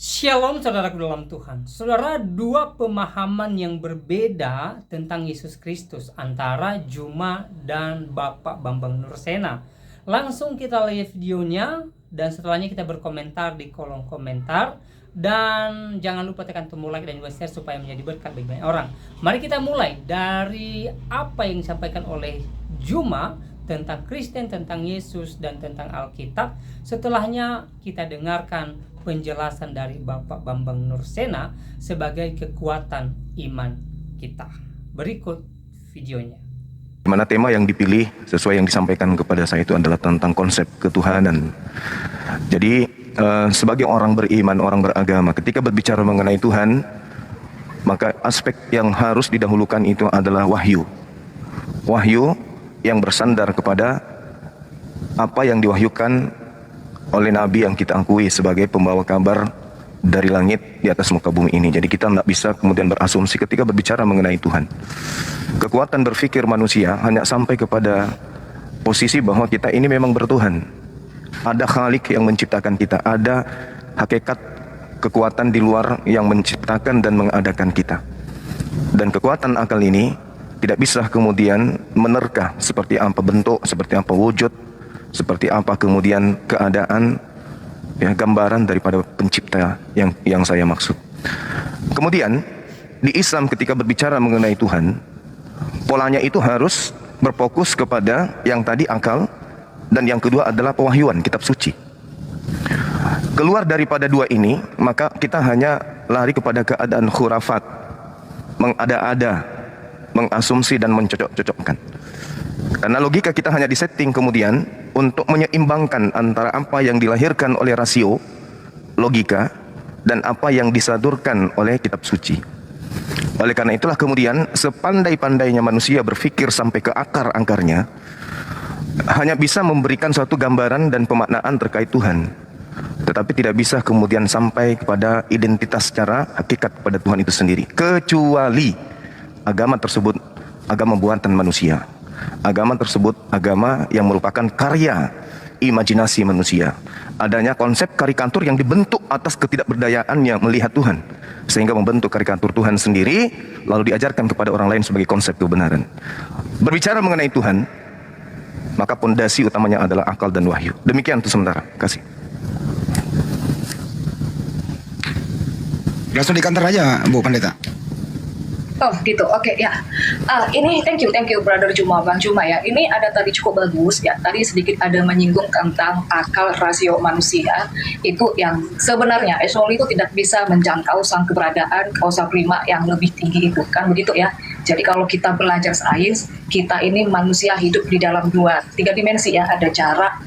Shalom saudaraku dalam Tuhan. Saudara, dua pemahaman yang berbeda tentang Yesus Kristus antara Juma dan Bapak Bambang Nursena. Langsung kita lihat videonya dan setelahnya kita berkomentar di kolom komentar. Dan jangan lupa tekan tombol like dan juga share supaya menjadi berkat bagi banyak orang. Mari kita mulai dari apa yang disampaikan oleh Juma tentang Kristen, tentang Yesus, dan tentang Alkitab. Setelahnya kita dengarkan penjelasan dari Bapak Bambang Nursena sebagai kekuatan iman kita. Berikut videonya. Mana tema yang dipilih sesuai yang disampaikan kepada saya itu adalah tentang konsep ketuhanan. Jadi sebagai orang beriman, orang beragama, ketika berbicara mengenai Tuhan, maka aspek yang harus didahulukan itu adalah wahyu. Wahyu yang bersandar kepada apa yang diwahyukan oleh Nabi yang kita akui sebagai pembawa kabar dari langit di atas muka bumi ini. Jadi kita tidak bisa kemudian berasumsi ketika berbicara mengenai Tuhan. Kekuatan berpikir manusia hanya sampai kepada posisi bahwa kita ini memang bertuhan. Ada Khalik yang menciptakan kita, ada hakikat kekuatan di luar yang menciptakan dan mengadakan kita. Dan kekuatan akal ini tidak bisa kemudian menerka seperti apa bentuk, seperti apa wujud, seperti apa kemudian keadaan, ya, gambaran daripada pencipta yang saya maksud. Kemudian di Islam ketika berbicara mengenai Tuhan, polanya itu harus berfokus kepada yang tadi akal, dan yang kedua adalah pewahyuan, kitab suci. Keluar daripada dua ini, maka kita hanya lari kepada keadaan khurafat, mengada-ada, mengasumsi dan mencocok-cocokkan. Karena logika kita hanya disetting kemudian untuk menyeimbangkan antara apa yang dilahirkan oleh rasio, logika, dan apa yang disadurkan oleh kitab suci. Oleh karena itulah kemudian sepandai-pandainya manusia berpikir sampai ke akar-akarnya, hanya bisa memberikan suatu gambaran dan pemaknaan terkait Tuhan, tetapi tidak bisa kemudian sampai kepada identitas secara hakikat pada Tuhan itu sendiri, kecuali agama tersebut agama buatan manusia. Agama tersebut agama yang merupakan karya imajinasi manusia. Adanya konsep karikatur yang dibentuk atas ketidakberdayaannya melihat Tuhan, sehingga membentuk karikatur Tuhan sendiri, lalu diajarkan kepada orang lain sebagai konsep kebenaran. Berbicara mengenai Tuhan, maka pondasi utamanya adalah akal dan wahyu. Demikian untuk sementara. Kasih. Langsung di kantor aja, Bu Pendeta. Oh gitu, oke ya. Ini thank you Brother Juma, Bang Juma ya. Ini ada tadi cukup bagus ya. Tadi sedikit ada menyinggung tentang akal rasio manusia. Itu yang sebenarnya Esoli itu tidak bisa menjangkau sang keberadaan kausa prima yang lebih tinggi itu kan begitu ya. Jadi kalau kita belajar sains, kita ini manusia hidup di dalam tiga dimensi ya. Ada jarak,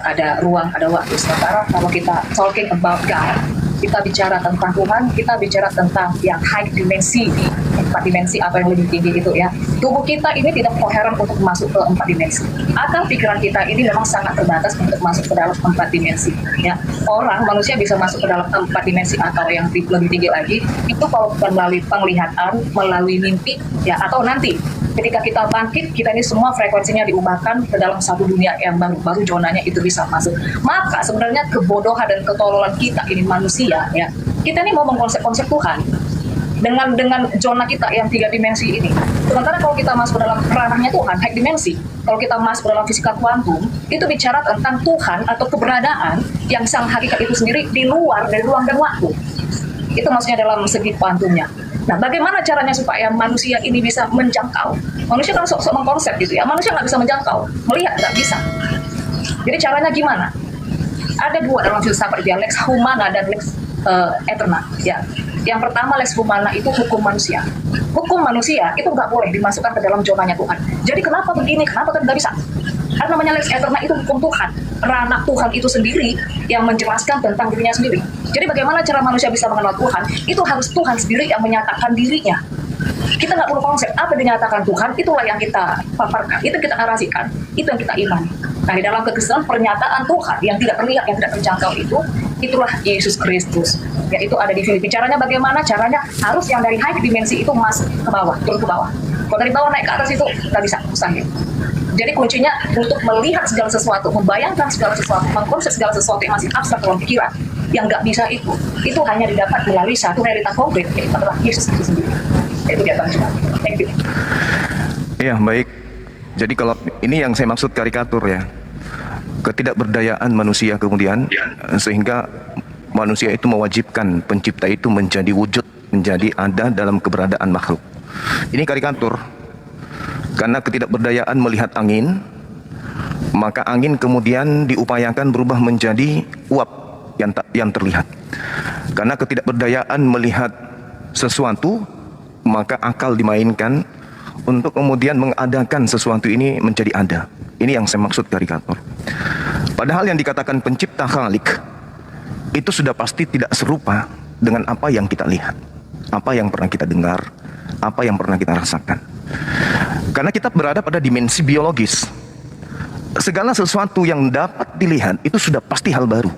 ada ruang, ada waktu. Sementara kalau kita talking about God, kita bicara tentang Tuhan, kita bicara tentang yang high dimensi, di 4 dimensi apa yang lebih tinggi itu ya. Tubuh kita ini tidak koheren untuk masuk ke 4 dimensi. Akal pikiran kita ini memang sangat terbatas untuk masuk ke dalam 4 dimensi ya. Orang manusia bisa masuk ke dalam 4 dimensi atau yang lebih tinggi lagi itu kalau bukan melalui penglihatan, melalui mimpi ya, atau nanti ketika kita bangkit, kita ini semua frekuensinya diubahkan ke dalam satu dunia yang baru zonanya itu bisa masuk. Maka sebenarnya kebodohan dan ketololan kita ini manusia ya. Kita ini mau mengkonsep-konsep Tuhan dengan zona kita yang 3 dimensi ini. Sementara kalau kita masuk ke dalam ranahnya Tuhan, high dimensi, kalau kita masuk ke dalam fisika kuantum, itu bicara tentang Tuhan atau keberadaan yang sang hakikat itu sendiri di luar dari ruang dan waktu. Itu maksudnya dalam segi kuantumnya. Nah, bagaimana caranya supaya manusia ini bisa menjangkau? Manusia kan sok-sok mengkonsep gitu ya. Manusia nggak bisa menjangkau, melihat nggak bisa. Jadi caranya gimana? Ada 2 dalam filsafat dia, lex humana dan lex eterna. Ya. Yang pertama lex humana itu hukum manusia. Hukum manusia itu nggak boleh dimasukkan ke dalam zonanya Tuhan. Jadi kenapa begini? Kenapa kan nggak bisa? Karena namanya lex eterna itu hukum Tuhan. Ranah Tuhan itu sendiri yang menjelaskan tentang dirinya sendiri. Jadi bagaimana cara manusia bisa mengenal Tuhan? Itu harus Tuhan sendiri yang menyatakan dirinya. Kita nggak perlu konsep apa dinyatakan Tuhan, itulah yang kita paparkan, itu kita narasikan, itu yang kita imani. Nah, di dalam kekristenan pernyataan Tuhan yang tidak terlihat, yang tidak terjangkau itulah Yesus Kristus. Ya, itu ada di Filipi. Caranya bagaimana? Caranya harus yang dari high dimensi itu masuk ke bawah, turun ke bawah. Kalau dari bawah naik ke atas itu nggak bisa, mustahil. Jadi kuncinya untuk melihat segala sesuatu, membayangkan segala sesuatu, mengkonsep segala sesuatu yang masih abstrak dalam pikiran, yang nggak bisa itu hanya didapat melalui satu realita konkret, yaitu adalah Yesus itu sendiri. Itu dia Bang Juma. Thank you. Iya, baik. Jadi kalau ini yang saya maksud karikatur ya. Ketidakberdayaan manusia kemudian sehingga manusia itu mewajibkan pencipta itu menjadi wujud, menjadi ada dalam keberadaan makhluk. Ini karikatur. Karena ketidakberdayaan melihat angin, maka angin kemudian diupayakan berubah menjadi uap yang terlihat. Karena ketidakberdayaan melihat sesuatu, maka akal dimainkan untuk kemudian mengadakan sesuatu ini menjadi ada. Ini yang saya maksud karikatur. Padahal yang dikatakan pencipta Khalik itu sudah pasti tidak serupa dengan apa yang kita lihat, apa yang pernah kita dengar, apa yang pernah kita rasakan. Karena kita berada pada dimensi biologis. Segala sesuatu yang dapat dilihat itu sudah pasti hal baru.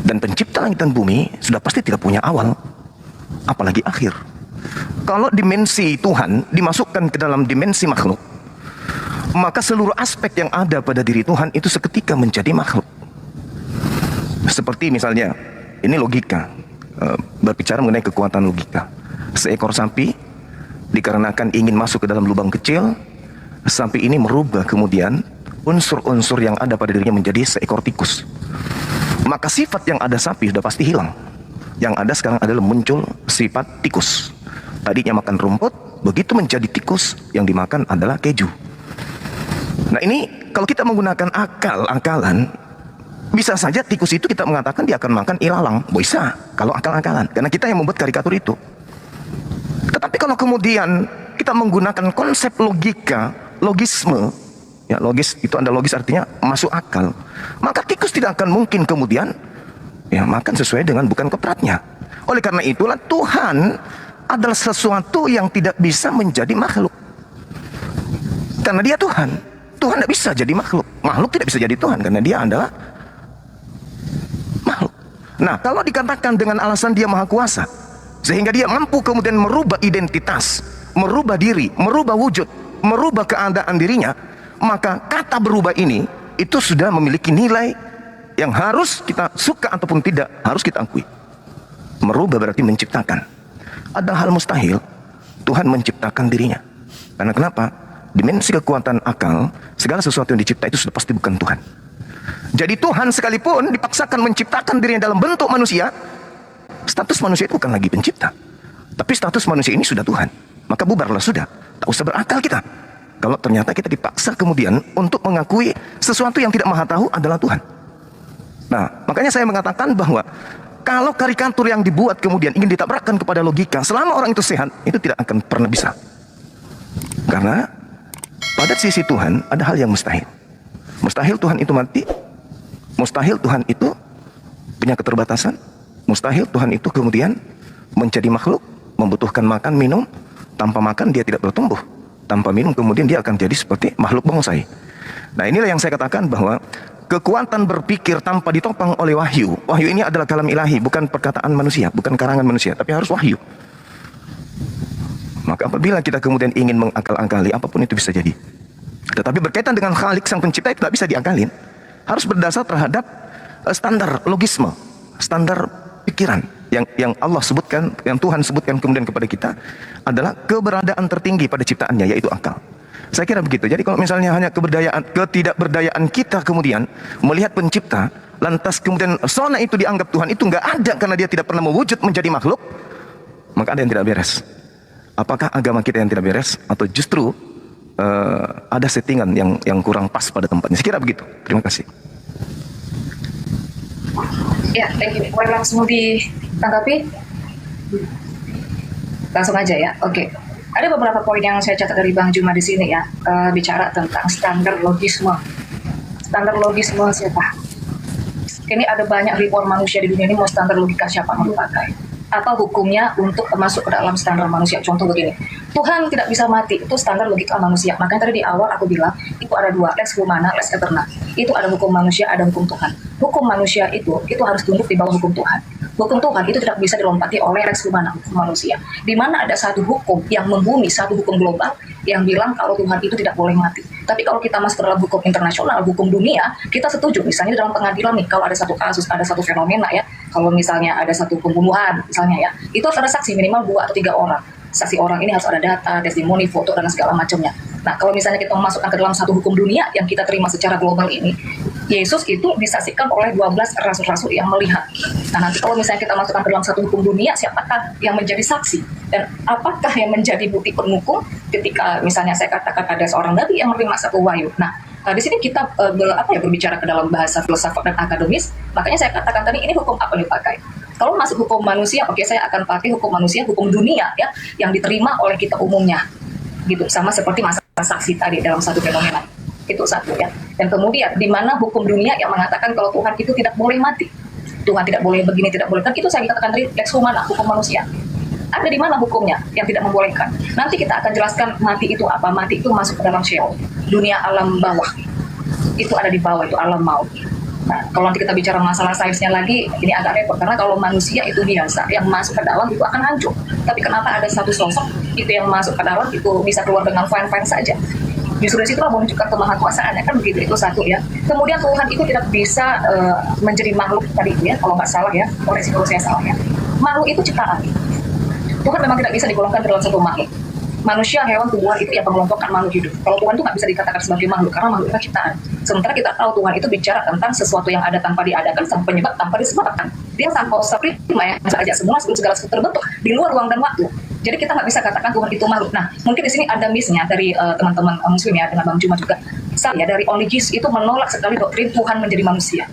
Dan pencipta langit dan bumi sudah pasti tidak punya awal, apalagi akhir. Kalau dimensi Tuhan dimasukkan ke dalam dimensi makhluk, maka seluruh aspek yang ada pada diri Tuhan itu seketika menjadi makhluk. Seperti misalnya, ini logika, berbicara mengenai kekuatan logika. Seekor sapi dikarenakan ingin masuk ke dalam lubang kecil, sapi ini merubah kemudian unsur-unsur yang ada pada dirinya menjadi seekor tikus. Maka sifat yang ada sapi sudah pasti hilang. Yang ada sekarang adalah muncul sifat tikus. Tadinya makan rumput, begitu menjadi tikus, yang dimakan adalah keju. Nah ini kalau kita menggunakan akalan, bisa saja tikus itu kita mengatakan dia akan makan ilalang. Bisa, kalau akal-akalan. Karena kita yang membuat karikatur itu. Tetapi kalau kemudian kita menggunakan konsep logika, logisme, ya logis itu ada logis artinya masuk akal, maka tikus tidak akan mungkin kemudian ya makan sesuai dengan bukan kopratnya. Oleh karena itulah Tuhan adalah sesuatu yang tidak bisa menjadi makhluk. Karena dia Tuhan. Tuhan tidak bisa jadi makhluk. Makhluk tidak bisa jadi Tuhan karena dia adalah makhluk. Nah, kalau dikatakan dengan alasan dia maha kuasa, sehingga dia mampu kemudian merubah identitas, merubah diri, merubah wujud, merubah keadaan dirinya, maka kata berubah ini itu sudah memiliki nilai yang harus kita suka ataupun tidak, harus kita akui. Merubah berarti menciptakan. Ada hal mustahil Tuhan menciptakan dirinya. Karena kenapa? Dimensi kekuatan akal, segala sesuatu yang dicipta itu sudah pasti bukan Tuhan. Jadi Tuhan sekalipun dipaksakan menciptakan dirinya dalam bentuk manusia, status manusia itu bukan lagi pencipta, tapi status manusia ini sudah Tuhan. Maka bubarlah sudah, tak usah berakal kita. Kalau ternyata kita dipaksa kemudian untuk mengakui sesuatu yang tidak maha tahu adalah Tuhan. Nah, makanya saya mengatakan bahwa kalau karikatur yang dibuat kemudian ingin ditabrakkan kepada logika, selama orang itu sehat, itu tidak akan pernah bisa. Karena pada sisi Tuhan ada hal yang mustahil. Mustahil Tuhan itu mati. Mustahil Tuhan itu punya keterbatasan. Mustahil Tuhan itu kemudian menjadi makhluk, membutuhkan makan, minum. Tanpa makan dia tidak bertumbuh. Tanpa minum kemudian dia akan jadi seperti makhluk bonsai. Nah inilah yang saya katakan bahwa kekuatan berpikir tanpa ditopang oleh wahyu. Wahyu ini adalah kalam ilahi, bukan perkataan manusia, bukan karangan manusia, tapi harus wahyu. Maka apabila kita kemudian ingin mengakal-akali, apapun itu bisa jadi. Tetapi berkaitan dengan Khalik sang pencipta itu tidak bisa diakalin. Harus berdasar terhadap standar logisme, standar pikiran yang Allah sebutkan, yang Tuhan sebutkan kemudian kepada kita adalah keberadaan tertinggi pada ciptaannya, yaitu akal. Saya kira begitu. Jadi kalau misalnya hanya ketidakberdayaan kita kemudian melihat pencipta, lantas kemudian sona itu dianggap Tuhan itu nggak ada karena dia tidak pernah mewujud menjadi makhluk, maka ada yang tidak beres. Apakah agama kita yang tidak beres atau justru ada settingan yang kurang pas pada tempatnya? Saya kira begitu. Terima kasih. Ya, thank you. Boleh langsung ditanggapi? Langsung aja ya. Oke. Ada beberapa poin yang saya catat dari Bang Juma di sini ya, bicara tentang standar logisme. Standar logisme siapa? Ini ada banyak ribuan manusia di dunia ini, mau standar logika siapa mau dipakai? Apa hukumnya untuk masuk ke dalam standar manusia? Contoh begini, Tuhan tidak bisa mati, itu standar logika manusia. Makanya tadi di awal aku bilang, itu ada dua, lex humana, lex eterna. Itu ada hukum manusia, ada hukum Tuhan. Hukum manusia itu harus tunduk di bawah hukum Tuhan. Hukum Tuhan itu tidak bisa dilompati oleh lex humana, hukum manusia. Di mana ada satu hukum yang membumi, satu hukum global yang bilang kalau Tuhan itu tidak boleh mati. Tapi kalau kita masuk dalam hukum internasional, hukum dunia, kita setuju. Misalnya dalam pengadilan nih, kalau ada satu kasus, ada satu fenomena ya, Kalau misalnya ada satu pembunuhan, misalnya ya, itu harus ada saksi minimal 2 atau 3 orang. Saksi orang ini harus ada data, testimoni, foto, dan segala macamnya. Nah, kalau misalnya kita memasukkan ke dalam satu hukum dunia yang kita terima secara global ini, Yesus itu disaksikan oleh 12 rasul-rasul yang melihat. Nah, nanti kalau misalnya kita masukkan ke dalam satu hukum dunia, siapakah yang menjadi saksi? Dan apakah yang menjadi bukti pendukung ketika misalnya saya katakan ada seorang nabi yang menerima satu wahyu? Nah, di sini kita berbicara ke dalam bahasa filsafat dan akademis, makanya saya katakan tadi ini hukum apa yang dipakai. Kalau masuk hukum manusia, oke, saya akan pakai hukum manusia, hukum dunia ya, yang diterima oleh kita umumnya. Gitu, sama seperti masalah saksi tadi dalam satu fenomena. Itu satu ya. Dan kemudian di mana hukum dunia yang mengatakan kalau Tuhan itu tidak boleh mati. Tuhan tidak boleh begini, tidak boleh. Kan itu saya katakan tadi lex humana, hukum manusia. Ada di mana hukumnya yang tidak membolehkan? Nanti kita akan jelaskan mati itu apa. Mati itu masuk ke dalam Sheol, dunia alam bawah. Itu ada di bawah, itu alam maut. Nah, kalau nanti kita bicara masalah sainsnya lagi, ini agak repot. Karena kalau manusia itu biasa, yang masuk ke dalam itu akan hancur. Tapi kenapa ada satu sosok itu yang masuk ke dalam itu bisa keluar dengan fine-fine saja? Justru di situlah menunjukkan kemahakuasaannya, kan begitu, itu satu ya. Kemudian Tuhan itu tidak bisa menjadi makhluk tadi ya, kalau nggak salah ya, koreksi kalau saya salah ya. Makhluk itu ciptaan. Tuhan memang tidak bisa digolongkan dalam satu makhluk. Manusia, hewan, tumbuhan itu yang mengelompokkan makhluk hidup. Kalau Tuhan itu nggak bisa dikatakan sebagai makhluk, karena makhluk itu ciptaan. Sementara kita tahu Tuhan itu bicara tentang sesuatu yang ada tanpa diadakan, tanpa penyebab, tanpa disebabkan. Dia tanpa usaha prima ya, saja semua segala sesuatu terbentuk di luar ruang dan waktu. Jadi kita nggak bisa katakan Tuhan itu makhluk. Nah, mungkin di sini ada miss-nya dari teman-teman Muslim ya, dengan Bang Juma juga. Saya dari Oligis itu menolak sekali doktrin Tuhan menjadi manusia.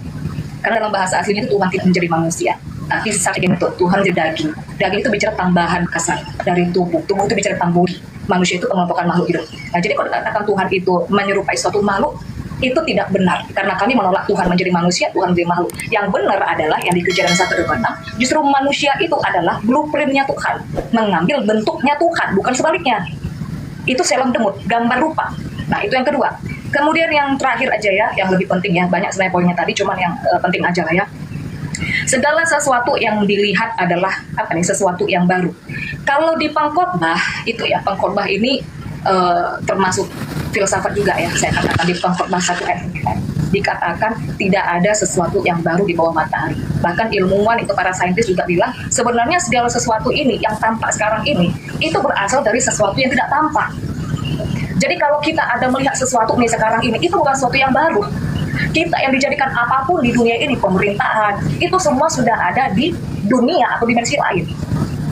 Karena dalam bahasa aslinya itu Tuhan tidak menjadi manusia. Tapi saking itu Tuhan jadi daging. Daging itu bicara tambahan kasar dari tubuh. Tubuh itu bicara tentang budi. Manusia itu pengelompokan makhluk hidup. Nah, jadi kalau dikatakan Tuhan itu menyerupai suatu makhluk, itu tidak benar. Karena kami menolak Tuhan menjadi manusia, Tuhan menjadi makhluk. Yang benar adalah yang di Kejadian 1:26, justru manusia itu adalah blueprint-nya Tuhan. Mengambil bentuknya Tuhan, bukan sebaliknya. Itu selam demut, gambar rupa. Nah, itu yang kedua. Kemudian yang terakhir aja ya, yang lebih penting ya, banyak sebenarnya poinnya tadi, cuman yang penting aja lah ya. Segala sesuatu yang dilihat adalah sesuatu yang baru. Kalau di pengkhotbah itu ya, pengkhotbah ini termasuk filsafat juga ya. Saya katakan di pengkhotbah 1 ayat 9 dikatakan tidak ada sesuatu yang baru di bawah matahari. Bahkan ilmuwan itu, para saintis juga bilang sebenarnya segala sesuatu ini yang tampak sekarang ini itu berasal dari sesuatu yang tidak tampak. Jadi kalau kita ada melihat sesuatu nih sekarang ini, itu bukan sesuatu yang baru. Kita yang dijadikan apapun di dunia ini, pemerintahan, itu semua sudah ada di dunia atau dimensi lain.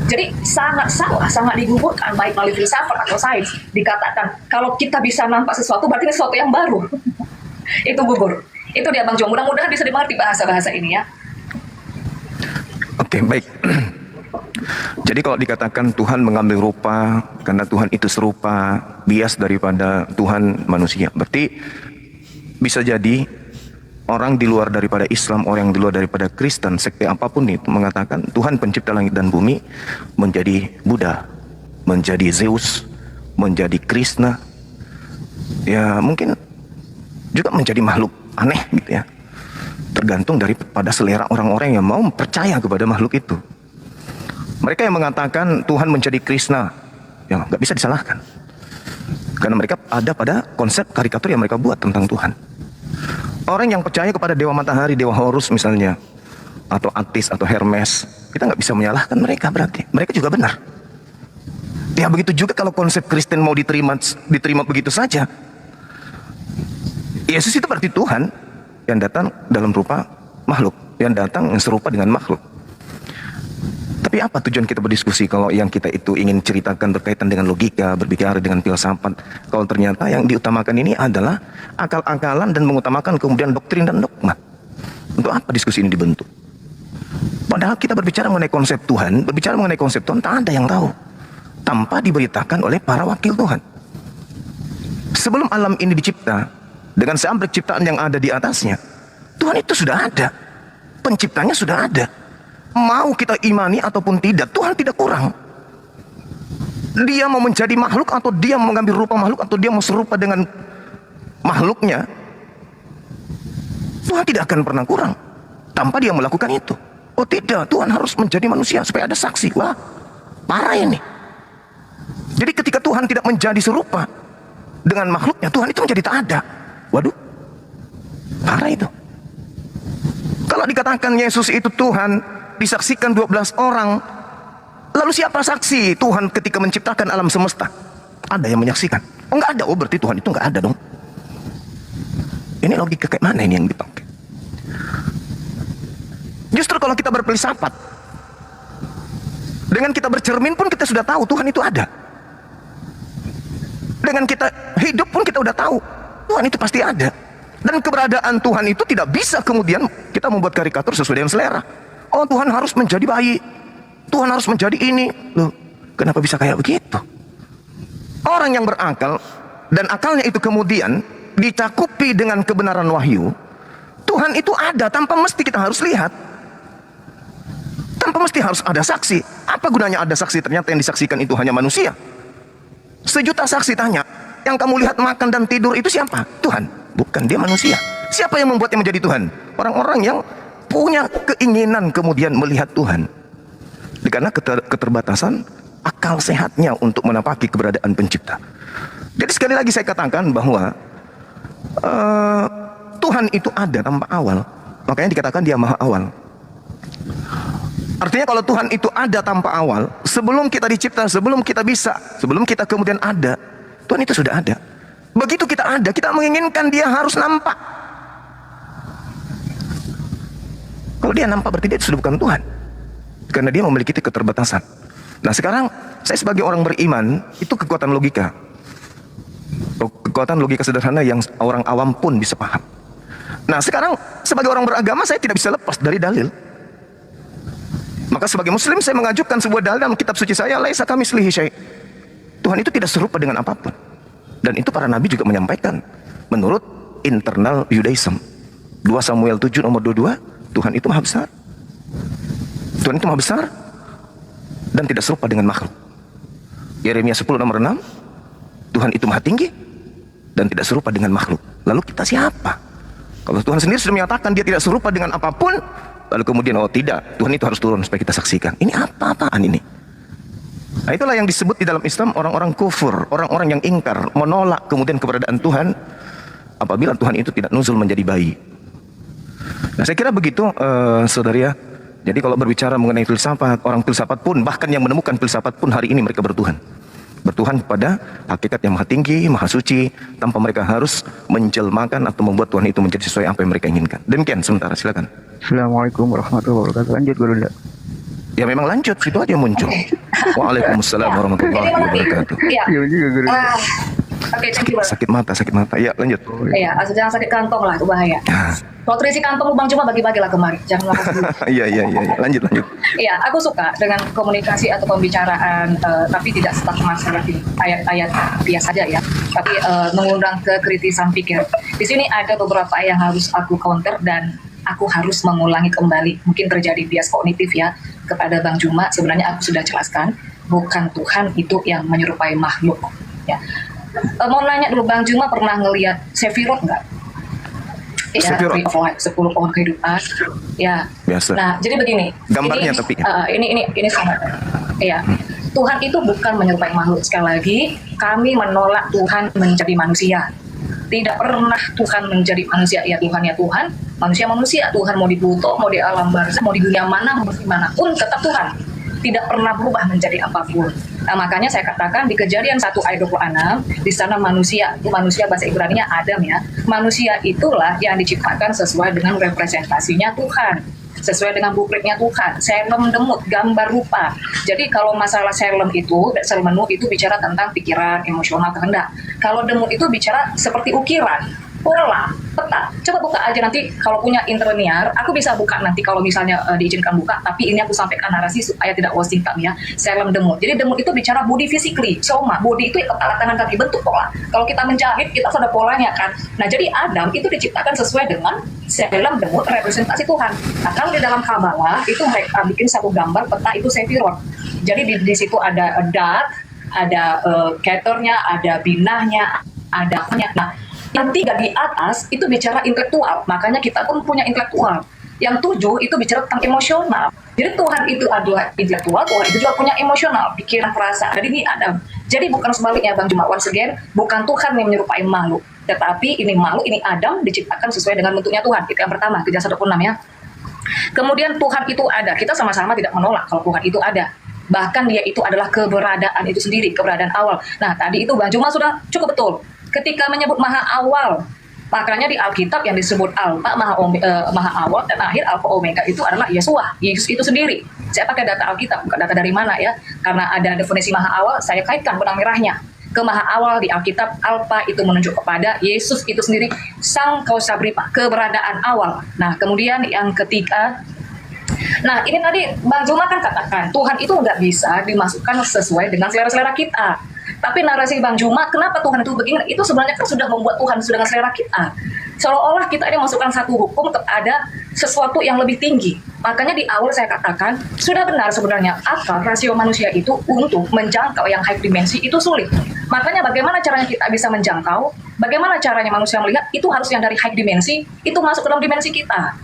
Jadi sangat salah, sangat digugurkan baik melalui filsafat atau sains. Dikatakan kalau kita bisa nampak sesuatu berarti ini sesuatu yang baru. Itu gugur. Itu dia Bang Jo. Mudah-mudahan bisa dimengerti bahasa-bahasa ini ya. Oke, baik. Jadi kalau dikatakan Tuhan mengambil rupa karena Tuhan itu serupa, bias daripada Tuhan manusia, berarti bisa jadi orang di luar daripada Islam, orang yang di luar daripada Kristen, sekte apapun itu mengatakan Tuhan pencipta langit dan bumi menjadi Buddha, menjadi Zeus, menjadi Krishna, ya mungkin juga menjadi makhluk aneh gitu ya. Tergantung daripada selera orang-orang yang mau percaya kepada makhluk itu. Mereka yang mengatakan Tuhan menjadi Krishna, ya nggak bisa disalahkan. Karena mereka ada pada konsep karikatur yang mereka buat tentang Tuhan. Orang yang percaya kepada Dewa Matahari, Dewa Horus misalnya, atau Attis atau Hermes, kita nggak bisa menyalahkan mereka berarti. Mereka juga benar. Ya begitu juga kalau konsep Kristen mau diterima begitu saja. Yesus itu berarti Tuhan yang datang dalam rupa makhluk, yang datang yang serupa dengan makhluk. Tapi apa tujuan kita berdiskusi kalau yang kita itu ingin ceritakan berkaitan dengan logika, berbicara dengan filsafat, kalau ternyata yang diutamakan ini adalah akal-akalan dan mengutamakan kemudian doktrin dan dogma. Untuk apa diskusi ini dibentuk? Padahal kita berbicara mengenai konsep Tuhan, berbicara mengenai konsep Tuhan, tak ada yang tahu tanpa diberitakan oleh para wakil Tuhan. Sebelum alam ini dicipta, dengan seambrek ciptaan yang ada di atasnya, Tuhan itu sudah ada, penciptanya sudah ada. Mau kita imani ataupun tidak, Tuhan tidak kurang. Dia mau menjadi makhluk atau dia mau mengambil rupa makhluk atau dia mau serupa dengan makhluknya, Tuhan tidak akan pernah kurang tanpa dia melakukan itu. Oh tidak, Tuhan harus menjadi manusia supaya ada saksi. Wah, parah ini. Jadi ketika Tuhan tidak menjadi serupa dengan makhluknya, Tuhan itu menjadi tak ada. Waduh, parah itu. Kalau dikatakan Yesus itu Tuhan, disaksikan 12 orang. Lalu siapa saksi Tuhan ketika menciptakan alam semesta? Ada yang menyaksikan? Oh nggak ada, oh berarti Tuhan itu nggak ada dong. Ini logika kayak mana ini yang dipakai? Justru kalau kita berfilsafat, dengan kita bercermin pun kita sudah tahu Tuhan itu ada. Dengan kita hidup pun kita udah tahu Tuhan itu pasti ada. Dan keberadaan Tuhan itu tidak bisa kemudian kita membuat karikatur sesuai dengan selera. Oh Tuhan harus menjadi bayi, Tuhan harus menjadi ini. Loh, kenapa bisa kayak begitu? Orang yang berakal dan akalnya itu kemudian dicakupi dengan kebenaran wahyu, Tuhan itu ada tanpa mesti kita harus lihat, tanpa mesti harus ada saksi. Apa gunanya ada saksi? Ternyata yang disaksikan itu hanya manusia. 1 juta saksi tanya, yang kamu lihat makan dan tidur itu siapa? Tuhan. Bukan, dia manusia. Siapa yang membuatnya menjadi Tuhan? Orang-orang yang punya keinginan kemudian melihat Tuhan. Karena keterbatasan akal sehatnya untuk menapaki keberadaan pencipta. Jadi sekali lagi saya katakan bahwa Tuhan itu ada tanpa awal. Makanya dikatakan dia maha awal. Artinya kalau Tuhan itu ada tanpa awal, sebelum kita dicipta, sebelum kita bisa, sebelum kita kemudian ada, Tuhan itu sudah ada. Begitu kita ada, kita menginginkan dia harus nampak. Kalau dia nampak berarti dia sudah bukan Tuhan, karena dia memiliki keterbatasan. Nah sekarang saya sebagai orang beriman, itu kekuatan logika, kekuatan logika sederhana yang orang awam pun bisa paham. Nah sekarang sebagai orang beragama saya tidak bisa lepas dari dalil. Maka sebagai muslim saya mengajukan sebuah dalil dalam kitab suci saya, laisa kamitslihi syai'. Tuhan itu tidak serupa dengan apapun. Dan itu para nabi juga menyampaikan menurut internal Judaism. 2 Samuel 7 nomor 22, Tuhan itu maha besar. Tuhan itu maha besar dan tidak serupa dengan makhluk. Yeremia 10 nomor 6, Tuhan itu maha tinggi dan tidak serupa dengan makhluk. Lalu kita siapa? Kalau Tuhan sendiri sudah menyatakan dia tidak serupa dengan apapun, lalu kemudian oh tidak, Tuhan itu harus turun supaya kita saksikan. Ini apa-apaan ini? Nah itulah yang disebut di dalam Islam orang-orang kufur, orang-orang yang ingkar, menolak kemudian keberadaan Tuhan apabila Tuhan itu tidak nuzul menjadi bayi. Nah saya kira begitu saudara ya. Jadi kalau berbicara mengenai filsafat, orang filsafat pun, bahkan yang menemukan filsafat pun hari ini mereka bertuhan. Bertuhan kepada hakikat yang maha tinggi, maha suci, tanpa mereka harus menjelmakan atau membuat Tuhan itu menjadi sesuai apa yang mereka inginkan. Demikian sementara, silakan. Assalamualaikum warahmatullahi wabarakatuh. Lanjut dulu, Ndak. Ya memang lanjut, itu aja muncul. Waalaikumsalam warahmatullahi wabarakatuh. Iya. Iya juga, Guru. Oke, thank you. Sakit mata. Ya lanjut. Iya, jangan sakit kantong lah, itu bahaya. Waktu isi kantong lubang cuma bagi-bagilah kemari, jangan makan dulu. Iya. Lanjut. Iya, aku suka dengan komunikasi atau pembicaraan, tapi tidak stuck masalah di ayat-ayat biasa saja ya, tapi mengundang kekritisan pikir. Di sini ada beberapa yang harus aku counter dan aku harus mengulangi kembali. Mungkin terjadi bias kognitif ya kepada Bang Juma. Sebenarnya aku sudah jelaskan, bukan Tuhan itu yang menyerupai makhluk. Ya. Mau nanya dulu, Bang Juma pernah ngelihat Sefirot nggak? Ya, Sefirot. 10 pohon kehidupan. Ya. Biasa. Nah, jadi begini. Gambarnya tapi. Ini sangat. Ya. Tuhan itu bukan menyerupai makhluk. Sekali lagi, kami menolak Tuhan menjadi manusia. Tidak pernah Tuhan menjadi manusia. Ya Tuhan ya Tuhan, manusia. Tuhan mau di Pluto, mau di alam barzah, mau di dunia mana, mau di mana pun tetap Tuhan. Tidak pernah berubah menjadi apapun. Nah, makanya saya katakan di Kejadian 1 ayat 26, di sana manusia bahasa Ibrani-nya Adam ya. Manusia itulah yang diciptakan sesuai dengan representasinya Tuhan, sesuai dengan blueprint-nya Tuhan. Selem demut, gambar rupa. Jadi kalau masalah selem menu itu bicara tentang pikiran, emosional, kehendak. Kalau demut itu bicara seperti ukiran, pola, peta. Coba buka aja nanti kalau punya interlinear, aku bisa buka nanti kalau misalnya diizinkan buka, tapi ini aku sampaikan narasi supaya tidak wasting time ya. Selem demut. Jadi demut itu bicara body physically, soma, body itu kepala tangan kaki bentuk pola. Kalau kita menjahit, kita sudah polanya kan. Nah, jadi Adam itu diciptakan sesuai dengan selem demut representasi Tuhan. Nah, kalau di dalam Kabbalah itu mereka bikin satu gambar peta itu Sefirot. Jadi di situ ada dat, ada keternya, ada binahnya, ada apanya. Nah, yang 3 di atas itu bicara intelektual, makanya kita pun punya intelektual. Yang 7 itu bicara tentang emosional. Jadi Tuhan itu adalah intelektual, Tuhan itu juga punya emosional, pikiran, perasaan. Jadi ini Adam. Jadi bukan sebaliknya Bang Juma, once again, bukan Tuhan yang menyerupai makhluk, tetapi ini makhluk, ini Adam diciptakan sesuai dengan bentuknya Tuhan. Itu yang pertama, Kejadian 1:6 ya. Kemudian Tuhan itu ada. Kita sama-sama tidak menolak kalau Tuhan itu ada. Bahkan dia itu adalah keberadaan itu sendiri, keberadaan awal. Nah, tadi itu Bang Juma sudah cukup betul. Ketika menyebut maha awal, makanya di Alkitab yang disebut Alfa, maha awal, dan akhir Alfa Omega itu adalah Yesus itu sendiri. Saya pakai data Alkitab, bukan data dari mana ya. Karena ada definisi maha awal, saya kaitkan benang merahnya ke maha awal di Alkitab. Alfa itu menunjuk kepada Yesus itu sendiri, sang kausa bripa, keberadaan awal. Nah, kemudian yang ketiga, nah ini tadi Bang Juma kan katakan Tuhan itu nggak bisa dimasukkan sesuai dengan selera-selera kita. Tapi narasi Bang Juma, kenapa Tuhan itu begini? Itu sebenarnya kan sudah membuat Tuhan sudah dengan selera kita. Seolah-olah kita ini masukkan satu hukum kepada sesuatu yang lebih tinggi. Makanya di awal saya katakan, sudah benar sebenarnya akal rasio manusia itu untuk menjangkau yang high dimensi itu sulit. Makanya bagaimana caranya kita bisa menjangkau, bagaimana caranya manusia melihat, itu harus yang dari high dimensi, itu masuk ke dalam dimensi kita.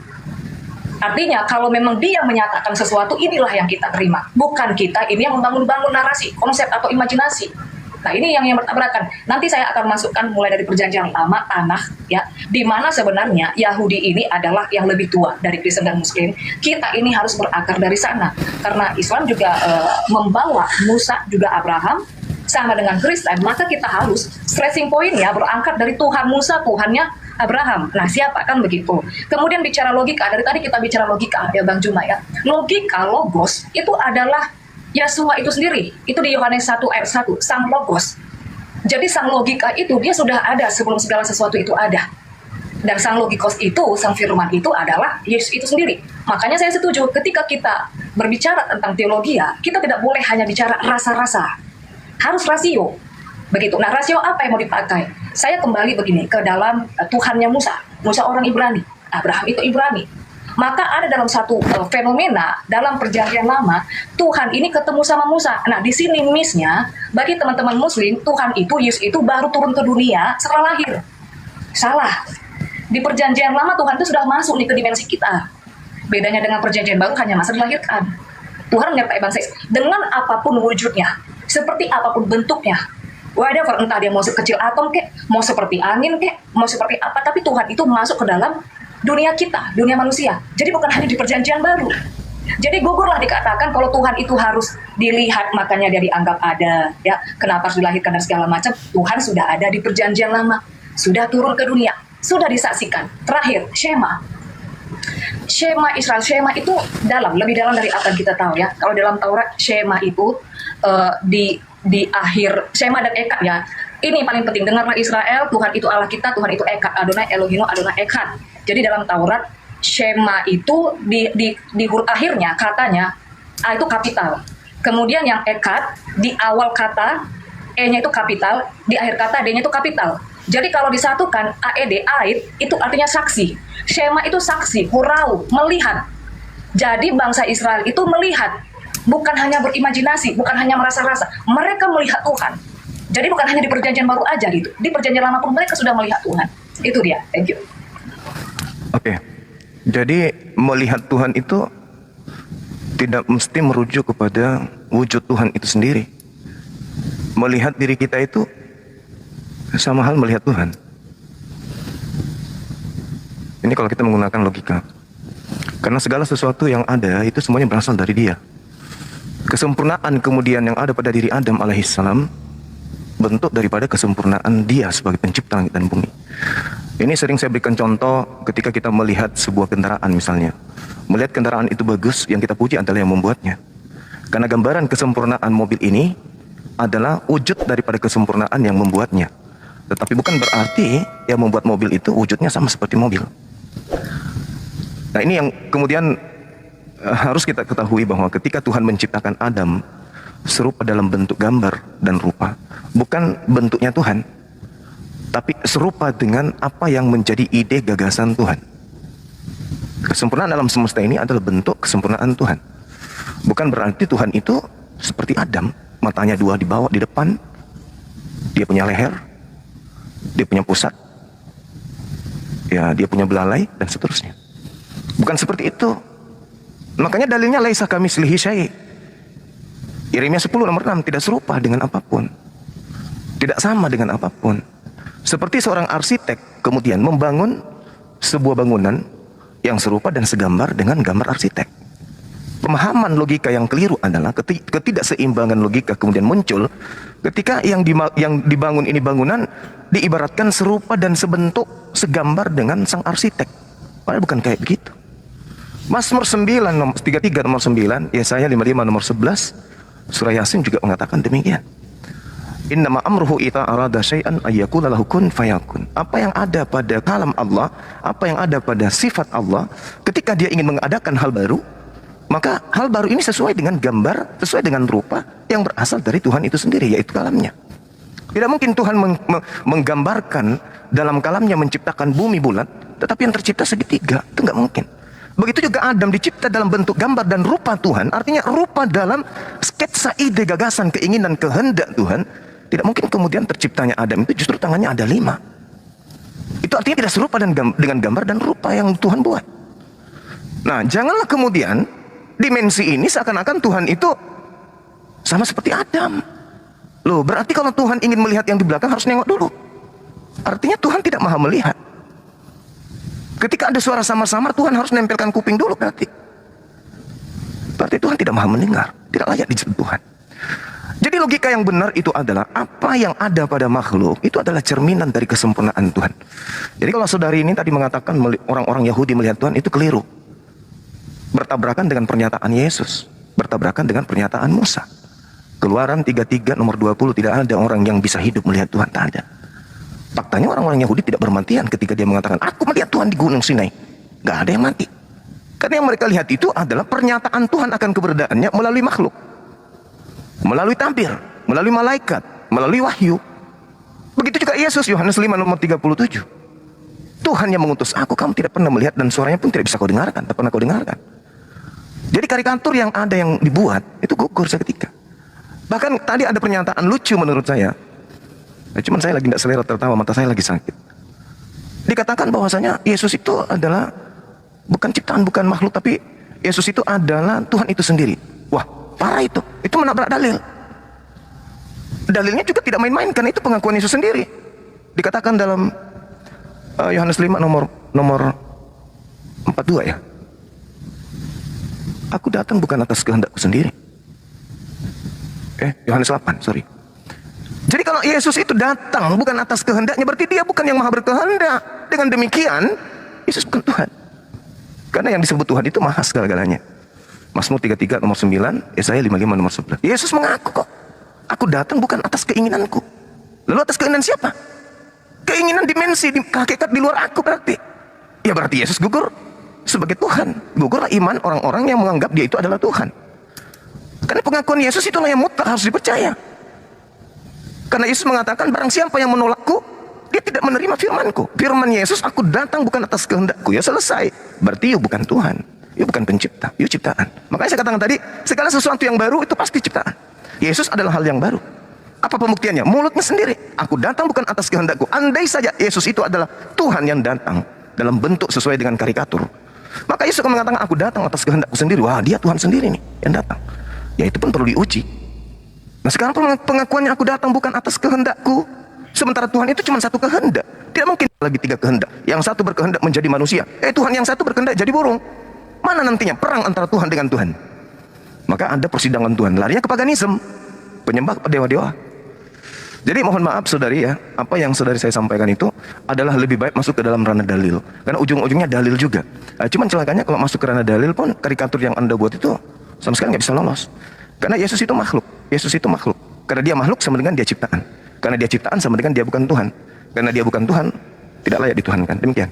Artinya kalau memang dia menyatakan sesuatu, inilah yang kita terima. Bukan kita ini yang membangun-bangun narasi, konsep atau imajinasi. Nah ini yang bertabrakan. Nanti saya akan masukkan mulai dari perjanjian lama, tanah, ya, di mana sebenarnya Yahudi ini adalah yang lebih tua dari Kristen dan Muslim. Kita ini harus berakar dari sana. Karena Islam juga membawa Musa juga Abraham, sama dengan Kristen, maka kita harus stressing pointnya berangkat dari Tuhan Musa, Tuhannya Abraham. Nah, siapa kan begitu? Kemudian bicara logika, dari tadi kita bicara logika ya Bang Juma ya. Logika, logos, itu adalah Yesua itu sendiri. Itu di Yohanes 1 ayat 1, sang logos. Jadi sang logika itu dia sudah ada sebelum segala sesuatu itu ada. Dan sang logikos itu, sang firman itu adalah Yesus itu sendiri. Makanya saya setuju ketika kita berbicara tentang teologi ya, kita tidak boleh hanya bicara rasa-rasa. Harus rasio. Begitu. Nah, rasio apa yang mau dipakai? Saya kembali begini ke dalam Tuhannya Musa. Musa orang Ibrani. Abraham itu Ibrani. Maka ada dalam satu fenomena dalam perjanjian lama, Tuhan ini ketemu sama Musa. Nah, di sini miss-nya, bagi teman-teman Muslim, Tuhan itu, Yesus itu baru turun ke dunia setelah lahir. Salah. Di perjanjian lama Tuhan itu sudah masuk nih ke dimensi kita. Bedanya dengan perjanjian baru hanya masa dilahirkan. Tuhan menyertai bangsa dengan apapun wujudnya, seperti apapun bentuknya. Whatever, entah dia mau sekecil atom kek, mau seperti angin kek, mau seperti apa, tapi Tuhan itu masuk ke dalam dunia kita, dunia manusia. Jadi bukan hanya di perjanjian baru. Jadi gugurlah dikatakan kalau Tuhan itu harus dilihat, makanya dia dianggap ada. Ya, kenapa harus dilahirkan dan segala macam? Tuhan sudah ada di perjanjian lama, sudah turun ke dunia, sudah disaksikan. Terakhir, Shema. Shema Israel, Shema itu lebih dalam dari apa yang kita tahu ya. Kalau dalam Taurat, Shema itu di akhir Shema dan Echad ya. Ini paling penting, dengarlah Israel, Tuhan itu Allah kita, Tuhan itu Echad, Adonai Elohim, Adonai Echad. Jadi dalam Taurat, Shema itu di huruf akhirnya katanya A itu kapital. Kemudian yang Echad di awal kata E-nya itu kapital, di akhir kata D-nya itu kapital. Jadi kalau disatukan AED, ait, itu artinya saksi. Shema itu saksi, hurau, melihat. Jadi bangsa Israel itu melihat, bukan hanya berimajinasi, bukan hanya merasa-rasa. Mereka melihat Tuhan. Jadi bukan hanya di perjanjian baru aja gitu. Di perjanjian lama pun mereka sudah melihat Tuhan. Itu dia. Thank you. Oke. Jadi melihat Tuhan itu tidak mesti merujuk kepada wujud Tuhan itu sendiri. Melihat diri kita itu sama hal melihat Tuhan. Ini kalau kita menggunakan logika. Karena segala sesuatu yang ada itu semuanya berasal dari Dia. Kesempurnaan kemudian yang ada pada diri Adam alaihissalam bentuk daripada kesempurnaan Dia sebagai pencipta langit dan bumi. Ini sering saya berikan contoh ketika kita melihat sebuah kendaraan misalnya. Melihat kendaraan itu bagus, yang kita puji adalah yang membuatnya. Karena gambaran kesempurnaan mobil ini adalah wujud daripada kesempurnaan yang membuatnya. Tetapi bukan berarti yang membuat mobil itu wujudnya sama seperti mobil. Nah ini yang kemudian harus kita ketahui bahwa ketika Tuhan menciptakan Adam serupa dalam bentuk gambar dan rupa, bukan bentuknya Tuhan, tapi serupa dengan apa yang menjadi ide gagasan Tuhan. Kesempurnaan alam semesta ini adalah bentuk kesempurnaan Tuhan. Bukan berarti Tuhan itu seperti Adam, matanya dua di bawah, di depan, dia punya leher, dia punya pusat, ya dia punya belalai dan seterusnya. Bukan seperti itu. Makanya dalilnya laisa kamitslihi syai'. Yeremia 10 nomor 6, tidak serupa dengan apapun. Tidak sama dengan apapun. Seperti seorang arsitek kemudian membangun sebuah bangunan yang serupa dan segambar dengan gambar arsitek. Pemahaman logika yang keliru adalah ketidakseimbangan logika kemudian muncul ketika yang dibangun ini bangunan diibaratkan serupa dan sebentuk segambar dengan sang arsitek. Padahal bukan kayak begitu. Mazmur 9 nomor 33 nomor 9, Yesaya 55 nomor 11, surah Yasin juga mengatakan demikian. Innama amruhu ita arada syai'an ayyakuna lahu kun fayakun. Apa yang ada pada kalam Allah, apa yang ada pada sifat Allah, ketika dia ingin mengadakan hal baru, maka hal baru ini sesuai dengan gambar, sesuai dengan rupa yang berasal dari Tuhan itu sendiri, yaitu kalamnya. Tidak mungkin Tuhan menggambarkan dalam kalamnya menciptakan bumi bulat, tetapi yang tercipta segitiga. Itu nggak mungkin. Begitu juga Adam dicipta dalam bentuk gambar dan rupa Tuhan, artinya rupa dalam sketsa ide, gagasan, keinginan, kehendak Tuhan. Tidak mungkin kemudian terciptanya Adam itu justru tangannya ada 5. Itu artinya tidak serupa dengan gambar dan rupa yang Tuhan buat. Nah, janganlah kemudian dimensi ini seakan-akan Tuhan itu sama seperti Adam. Loh, berarti kalau Tuhan ingin melihat yang di belakang harus nengok dulu. Artinya Tuhan tidak maha melihat. Ketika ada suara samar-samar, Tuhan harus nempelkan kuping dulu berarti. Berarti Tuhan tidak maha mendengar, tidak layak disebut Tuhan. Jadi logika yang benar itu adalah apa yang ada pada makhluk itu adalah cerminan dari kesempurnaan Tuhan. Jadi kalau saudari ini tadi mengatakan orang-orang Yahudi melihat Tuhan, itu keliru. Bertabrakan dengan pernyataan Yesus, bertabrakan dengan pernyataan Musa. Keluaran 33 nomor 20, tidak ada orang yang bisa hidup melihat Tuhan, tak ada. Faktanya orang-orang Yahudi tidak bermatian ketika dia mengatakan, aku melihat Tuhan di Gunung Sinai. Gak ada yang mati. Karena yang mereka lihat itu adalah pernyataan Tuhan akan keberadaannya melalui makhluk, melalui tabir, melalui malaikat, melalui wahyu. Begitu juga Yesus, Yohanes 5 nomor 37. Tuhan yang mengutus aku, kamu tidak pernah melihat dan suaranya pun tidak bisa kau dengarkan, tak pernah kau dengarkan. Jadi karikatur yang ada yang dibuat itu gugur seketika. Bahkan tadi ada pernyataan lucu menurut saya. Cuman saya lagi tidak selera tertawa, mata saya lagi sakit. Dikatakan bahwasanya Yesus itu adalah bukan ciptaan, bukan makhluk, tapi Yesus itu adalah Tuhan itu sendiri. Wah, parah itu. Itu menabrak dalil. Dalilnya juga tidak main-main, karena itu pengakuan Yesus sendiri. Dikatakan dalam Yohanes 5 nomor 42 ya. Aku datang bukan atas kehendakku sendiri. Yohanes 8, sorry. Jadi kalau Yesus itu datang bukan atas kehendaknya, berarti dia bukan yang maha berkehendak. Dengan demikian, Yesus bukan Tuhan. Karena yang disebut Tuhan itu maha segala-galanya. Mazmur 33 nomor 9, Yesaya 55 nomor 11. Yesus mengaku kok, aku datang bukan atas keinginanku. Lalu atas keinginan siapa? Keinginan dimensi, hakikat di luar aku berarti. Ya berarti Yesus gugur sebagai Tuhan. Gugurlah iman orang-orang yang menganggap dia itu adalah Tuhan. Karena pengakuan Yesus itulah yang mutlak harus dipercaya. Karena Yesus mengatakan barang siapa yang menolakku, dia tidak menerima firmanku. Firman Yesus, aku datang bukan atas kehendakku. Ya selesai. Berarti you bukan Tuhan. You bukan pencipta, you ciptaan. Makanya saya katakan tadi, segala sesuatu yang baru itu pasti ciptaan. Yesus adalah hal yang baru. Apa pembuktiannya? Mulutnya sendiri. Aku datang bukan atas kehendakku. Andai saja Yesus itu adalah Tuhan yang datang dalam bentuk sesuai dengan karikatur, maka Yesus akan mengatakan aku datang atas kehendakku sendiri. Wah, dia Tuhan sendiri nih yang datang. Ya itu pun perlu diuji. Nah sekarang pengakuannya aku datang bukan atas kehendakku, sementara Tuhan itu cuma satu kehendak. Tidak mungkin lagi 3 kehendak. Yang satu berkehendak menjadi manusia, Tuhan yang satu berkehendak jadi burung. Mana nantinya perang antara Tuhan dengan Tuhan? Maka ada persidangan Tuhan, larinya ke paganisme, penyembah dewa-dewa. Jadi mohon maaf saudari ya, apa yang saudari saya sampaikan itu adalah lebih baik masuk ke dalam ranah dalil, karena ujung-ujungnya dalil juga. Cuman celakanya kalau masuk ke ranah dalil pun karikatur yang anda buat itu sama sekali nggak bisa lolos. Karena Yesus itu makhluk. Yesus itu makhluk. Karena dia makhluk sama dengan dia ciptaan. Karena dia ciptaan sama dengan dia bukan Tuhan. Karena dia bukan Tuhan, tidak layak dituhankan. Demikian.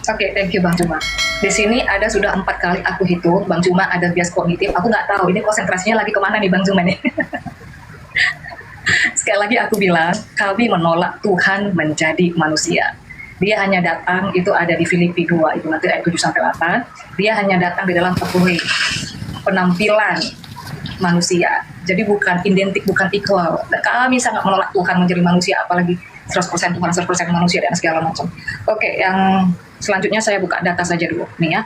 Oke, thank you Bang Juma. Di sini ada sudah 4 kali aku hitung, Bang Juma ada bias kognitif. Aku nggak tahu ini konsentrasinya lagi kemana nih Bang Juma nih. Sekali lagi aku bilang, kami menolak Tuhan menjadi manusia. Dia hanya datang, itu ada di Filipi 2, itu nanti ayat 7-8. Dia hanya datang di dalam penampilan manusia. Jadi bukan identik, bukan equal. Dan kami sangat menolak Tuhan menjadi manusia, apalagi 100% Tuhan, 100% manusia, dan segala macam. Oke, yang selanjutnya saya buka data saja dulu nih ya.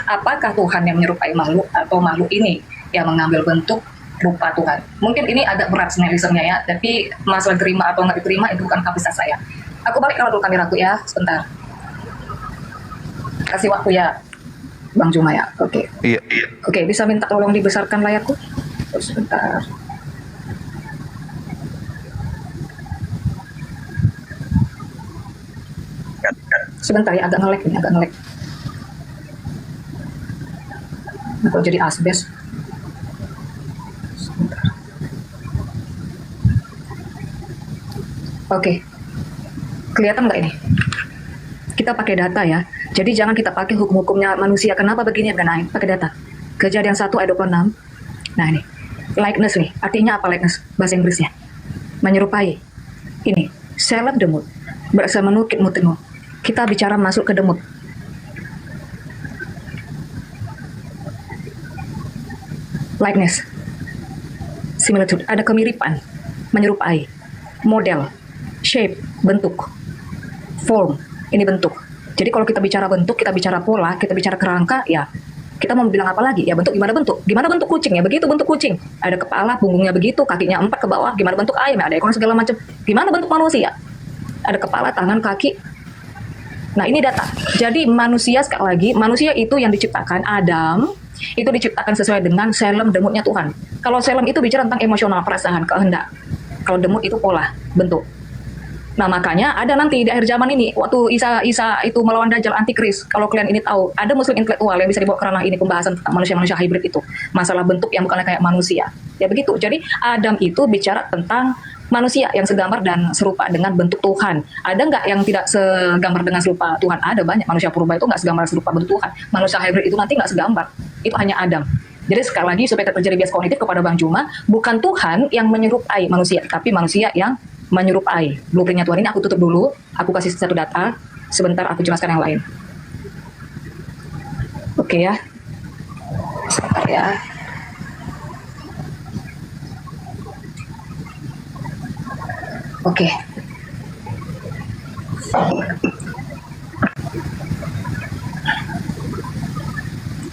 Apakah Tuhan yang menyerupai makhluk atau makhluk ini yang mengambil bentuk rupa Tuhan? Mungkin ini agak berat sebenarnya ya, tapi masalah terima atau nggak diterima itu bukan kapasitas saya. Aku balik kalau dulu kameraku ya, sebentar. kasih waktu ya, Bang Juma ya. Oke. Iya. Oke, bisa minta tolong dibesarkan layarku? Sebentar. Sebentar ya, agak nge-lag ini, agak nge-lag. Nah, kalau jadi asbes. Sebentar. Oke. Kelihatan nggak ini? Kita pakai data ya. Jadi jangan kita pakai hukum-hukumnya manusia. Kenapa begini ya, naik? Pakai data. Kejadian 1 ayat 26. Nah ini. Likeness nih. Artinya apa likeness? Bahasa Inggrisnya. Menyerupai. Ini. Seleb demut. Berasa menukit mutinu. Kita bicara masuk ke demut. Likeness. Similitude. Ada kemiripan. Menyerupai. Model. Shape. Bentuk. Form. Ini bentuk. Jadi kalau kita bicara bentuk, kita bicara pola, kita bicara kerangka, ya kita mau bilang apa lagi? Ya bentuk, gimana bentuk? Gimana bentuk kucing? Ya begitu bentuk kucing. Ada kepala, punggungnya begitu, kakinya 4 ke bawah. Gimana bentuk ayam? Ya, ada ekor segala macam. Gimana bentuk manusia? Ada kepala, tangan, kaki. Nah ini data. Jadi manusia, sekali lagi, manusia itu yang diciptakan, Adam, itu diciptakan sesuai dengan selem demutnya Tuhan. Kalau selem itu bicara tentang emosional, perasaan, kehendak. Kalau demut itu pola, bentuk. Nah makanya ada nanti di akhir zaman ini waktu Isa itu melawan Dajjal antikris, kalau kalian ini tahu ada muslim intelektual yang bisa dibawa ke ranah ini, pembahasan tentang manusia hybrid itu, masalah bentuk yang bukannya kayak manusia ya begitu. Jadi Adam itu bicara tentang manusia yang segambar dan serupa dengan bentuk Tuhan. Ada nggak yang tidak segambar dengan serupa Tuhan? Ada banyak. Manusia purba itu nggak segambar serupa bentuk Tuhan. Manusia hybrid itu nanti nggak segambar, itu hanya Adam. Jadi sekali lagi supaya terjadi bias kognitif kepada Bang Juma, bukan Tuhan yang menyerupai manusia, tapi manusia yang menyerupai. Blueprintnya Tuhan ini aku tutup dulu, aku kasih satu data, sebentar aku jelaskan yang lain. Oke ya, sebentar ya. Oke.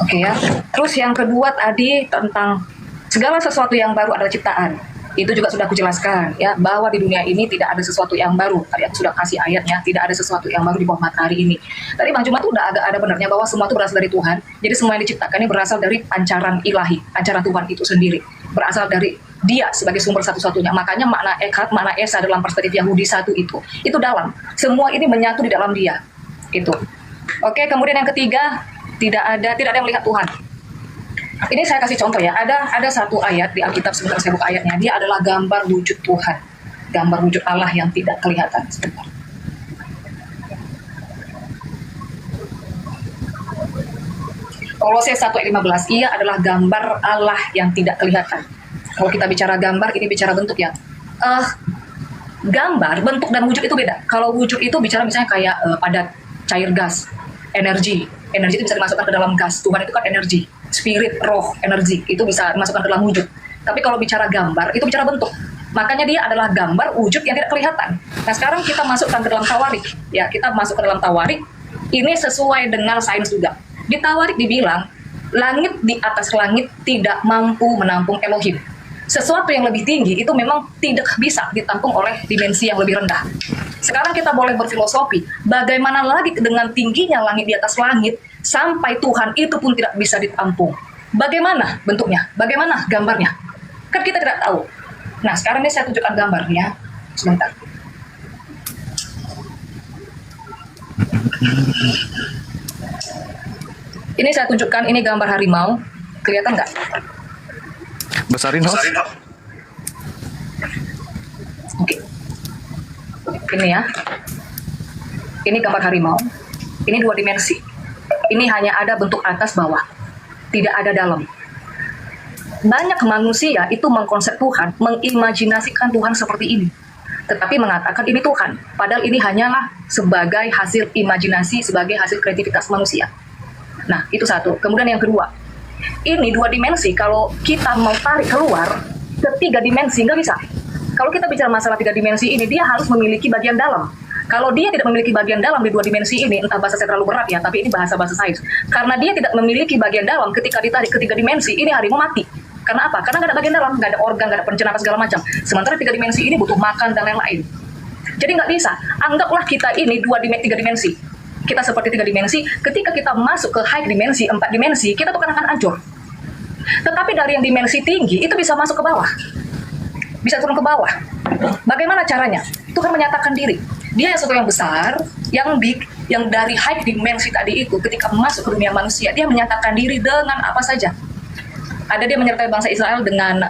Oke ya. Terus yang kedua tadi tentang segala sesuatu yang baru adalah ciptaan. Itu juga sudah aku jelaskan ya, bahwa di dunia ini tidak ada sesuatu yang baru. Tadi aku sudah kasih ayatnya, tidak ada sesuatu yang baru di bawah matahari ini. Tadi Bang Juma tuh udah agak ada benarnya bahwa semua itu berasal dari Tuhan. Jadi semua yang diciptakan ini berasal dari pancaran ilahi, pancaran Tuhan itu sendiri. Berasal dari Dia sebagai sumber satu-satunya. Makanya makna Echad, makna Esa dalam perspektif Yahudi satu itu dalam. Semua ini menyatu di dalam Dia. Itu. Oke, kemudian yang ketiga, tidak ada yang melihat Tuhan. Ini saya kasih contoh ya, ada satu ayat di Alkitab, sebentar saya buka ayatnya. Dia adalah gambar wujud Tuhan, gambar wujud Allah yang tidak kelihatan. Sebentar. Kolose 1 ayat 15, ia adalah gambar Allah yang tidak kelihatan. Kalau kita bicara gambar, ini bicara bentuk ya. Gambar, bentuk dan wujud itu beda. Kalau wujud itu bicara misalnya kayak padat, cair, gas, energi. Energi itu bisa dimasukkan ke dalam gas. Tuhan itu kan energi. Spirit, roh, energi itu bisa dimasukkan ke dalam wujud. Tapi kalau bicara gambar itu bicara bentuk. Makanya dia adalah gambar wujud yang tidak kelihatan. Nah sekarang kita masukkan ke dalam tawarik. Ya kita masuk ke dalam tawarik. Ini sesuai dengan sains juga. Di tawarik dibilang langit di atas langit tidak mampu menampung Elohim. Sesuatu yang lebih tinggi itu memang tidak bisa ditampung oleh dimensi yang lebih rendah. Sekarang kita boleh berfilosofi, bagaimana lagi dengan tingginya langit di atas langit, sampai Tuhan itu pun tidak bisa ditampung. Bagaimana bentuknya? Bagaimana gambarnya? Kan kita tidak tahu. Nah, sekarang ini saya tunjukkan gambarnya. Sebentar. Ini saya tunjukkan, ini gambar harimau. Kelihatan nggak? Besarin host. Oke. Ini ya. Ini gambar harimau. Ini 2 dimensi. Ini hanya ada bentuk atas bawah. Tidak ada dalam. Banyak manusia itu mengkonsep Tuhan, mengimajinasikan Tuhan seperti ini. Tetapi mengatakan ini Tuhan. Padahal ini hanyalah sebagai hasil imajinasi, sebagai hasil kreativitas manusia. Nah, itu satu. Kemudian yang kedua. Ini 2 dimensi, kalau kita mau tarik keluar ke 3 dimensi, nggak bisa. Kalau kita bicara masalah 3 dimensi ini, dia harus memiliki bagian dalam. Kalau dia tidak memiliki bagian dalam di 2 dimensi ini, entah bahasa saya terlalu berat ya, tapi ini bahasa-bahasa sains. Karena dia tidak memiliki bagian dalam, ketika ditarik ke 3 dimensi, ini harimau mati. Karena apa? Karena nggak ada bagian dalam, nggak ada organ, nggak ada pencernaan segala macam. Sementara 3 dimensi ini butuh makan dan lain-lain. Jadi nggak bisa. Anggaplah kita ini 3 dimensi. kita seperti 3 dimensi, ketika kita masuk ke high dimensi, 4 dimensi, kita tuh akan hancur. Tetapi dari yang dimensi tinggi, itu bisa masuk ke bawah. Bisa turun ke bawah. Bagaimana caranya? Tuhan menyatakan diri. Dia yang sesuatu yang besar, yang big, yang dari high dimensi tadi itu, ketika masuk ke dunia manusia, dia menyatakan diri dengan apa saja. Ada dia menyertai bangsa Israel dengan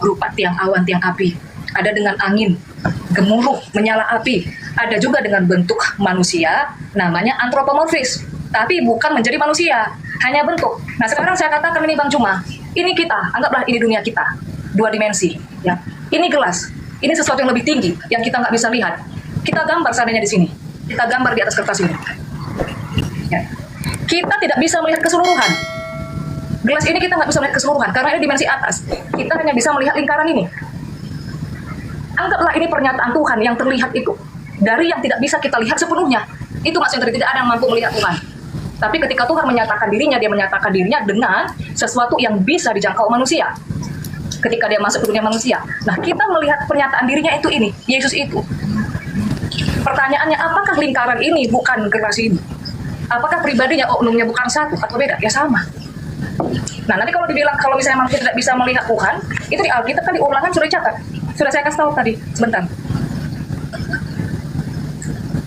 rupa tiang awan, tiang api. Ada dengan angin, gemuruh, menyala api. Ada juga dengan bentuk manusia, namanya antropomorfis. Tapi bukan menjadi manusia, hanya bentuk. Nah sekarang saya katakan ini Bang Cuma, ini kita, anggaplah ini dunia kita, 2 dimensi. Ya. Ini gelas, ini sesuatu yang lebih tinggi, yang kita nggak bisa lihat. Kita gambar seandainya di sini, kita gambar di atas kertas ini. Ya. Kita tidak bisa melihat keseluruhan. Gelas ini kita nggak bisa melihat keseluruhan, karena ini dimensi atas. Kita hanya bisa melihat lingkaran ini. Anggaplah ini pernyataan Tuhan yang terlihat itu. Dari yang tidak bisa kita lihat sepenuhnya. Itu maksudnya tidak ada yang mampu melihat Tuhan. Tapi ketika Tuhan menyatakan dirinya, dia menyatakan dirinya dengan sesuatu yang bisa dijangkau manusia. Ketika dia masuk ke dunia manusia. Nah, kita melihat pernyataan dirinya itu ini, Yesus itu. Pertanyaannya, apakah lingkaran ini bukan gelas ini? Apakah pribadinya, oknumnya bukan satu atau beda? Ya sama. Nah, nanti kalau dibilang, kalau misalnya manusia tidak bisa melihat Tuhan, itu di Alkitab kan di Ulangan sudah dicatat. Sudah saya kasih tahu tadi, sebentar.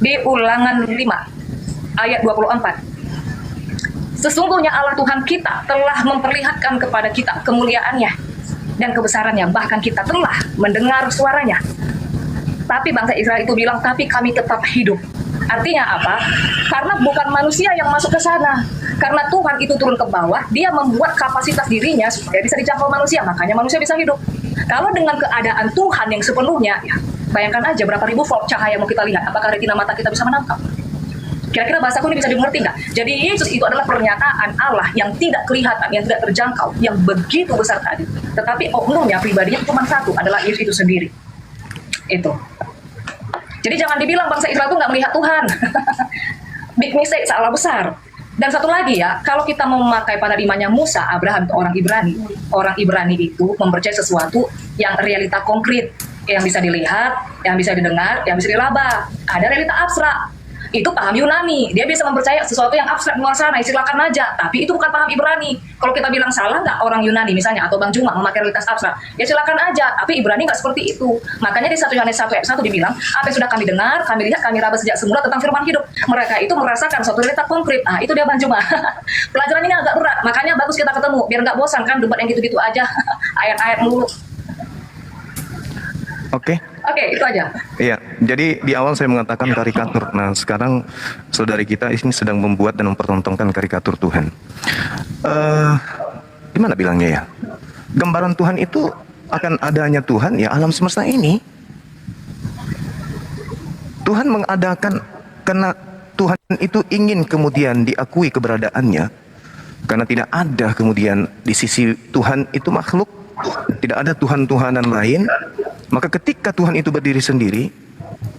Di Ulangan 5, ayat 24. Sesungguhnya Allah Tuhan kita telah memperlihatkan kepada kita kemuliaannya dan kebesarannya, bahkan kita telah mendengar suaranya. Tapi bangsa Israel itu bilang, tapi kami tetap hidup. Artinya apa? Karena bukan manusia yang masuk ke sana. Karena Tuhan itu turun ke bawah, dia membuat kapasitas dirinya supaya bisa dijangkau manusia, makanya manusia bisa hidup. Kalau dengan keadaan Tuhan yang sepenuhnya, ya, bayangkan aja berapa ribu volt cahaya mau kita lihat, apakah retina mata kita bisa menangkap? Kira-kira bahasaku ini bisa dimengerti nggak? Jadi Yesus itu adalah pernyataan Allah yang tidak kelihatan, yang tidak terjangkau, yang begitu besar tadi. Tetapi oknumnya, pribadinya cuma satu, adalah Yesus itu sendiri. Itu. Jadi jangan dibilang bangsa Israel itu nggak melihat Tuhan. Big mistake, salah besar. Dan satu lagi ya, kalau kita memakai paradigmanya Musa, Abraham, itu orang Ibrani itu mempercayai sesuatu yang realita konkret, yang bisa dilihat, yang bisa didengar, yang bisa dilaba. Ada realita abstrak. Itu paham Yunani, dia bisa mempercayai sesuatu yang abstrak di luar sana, silakan aja, tapi itu bukan paham Ibrani. Kalau kita bilang salah nggak orang Yunani misalnya, atau Bang Juma memakai realitas abstrak, ya silakan aja, tapi Ibrani nggak seperti itu. Makanya di 1 Yohanes 1 ayat 1 dibilang, apa yang sudah kami dengar, kami lihat, kami raba sejak semula tentang firman hidup. Mereka itu merasakan suatu realita konkret. Nah itu dia Bang Juma. Pelajaran ini agak berat, makanya bagus kita ketemu, biar nggak bosan kan debat yang gitu-gitu aja, ayat-ayat mulu. Oke. Oke, itu aja. Iya, jadi di awal saya mengatakan karikatur. Nah, sekarang saudari kita ini sedang membuat dan mempertontonkan karikatur Tuhan. Gimana bilangnya ya? Gambaran Tuhan itu akan adanya Tuhan, ya alam semesta ini. Tuhan mengadakan karena Tuhan itu ingin kemudian diakui keberadaannya. Karena tidak ada kemudian di sisi Tuhan itu makhluk, tidak ada Tuhan-Tuhanan lain. Maka ketika Tuhan itu berdiri sendiri,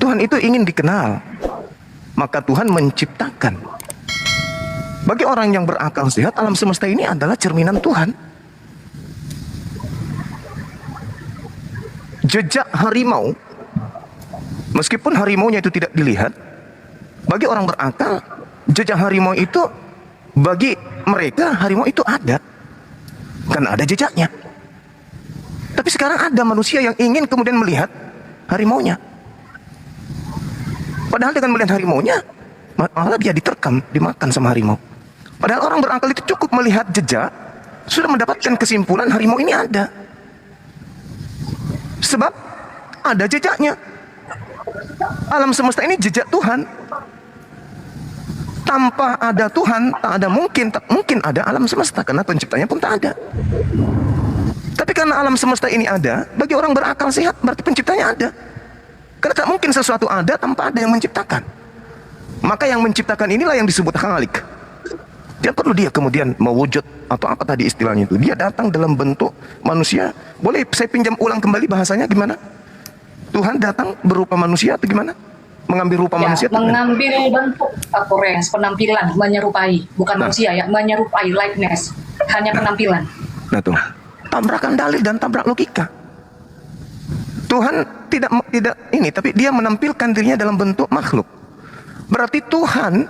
Tuhan itu ingin dikenal. Maka Tuhan menciptakan. Bagi orang yang berakal sehat, alam semesta ini adalah cerminan Tuhan. Jejak harimau, meskipun harimaunya itu tidak dilihat, bagi orang berakal, jejak harimau itu, bagi mereka harimau itu ada. Karena ada jejaknya. Tapi sekarang ada manusia yang ingin kemudian melihat harimaunya. Padahal dengan melihat harimaunya, malah dia diterkam, dimakan sama harimau. Padahal orang berakal itu cukup melihat jejak, sudah mendapatkan kesimpulan harimau ini ada. Sebab ada jejaknya. Alam semesta ini jejak Tuhan. Tanpa ada Tuhan, tak mungkin ada alam semesta, karena penciptanya pun tak ada. Tapi karena alam semesta ini ada, bagi orang berakal sehat berarti penciptanya ada. Karena tak mungkin sesuatu ada tanpa ada yang menciptakan. Maka yang menciptakan inilah yang disebut Khalik. Dia perlu dia kemudian mewujud atau apa tadi istilahnya itu. Dia datang dalam bentuk manusia. Boleh saya pinjam ulang kembali bahasanya gimana? Tuhan datang berupa manusia atau gimana? Mengambil rupa manusia? Mengambil bentuk appearance, penampilan, menyerupai. Bukan manusia ya, menyerupai, likeness. Hanya penampilan. Nah tuh. Tabrakan dalil dan tabrak logika. Tuhan tidak ini, tapi dia menampilkan dirinya dalam bentuk makhluk. Berarti Tuhan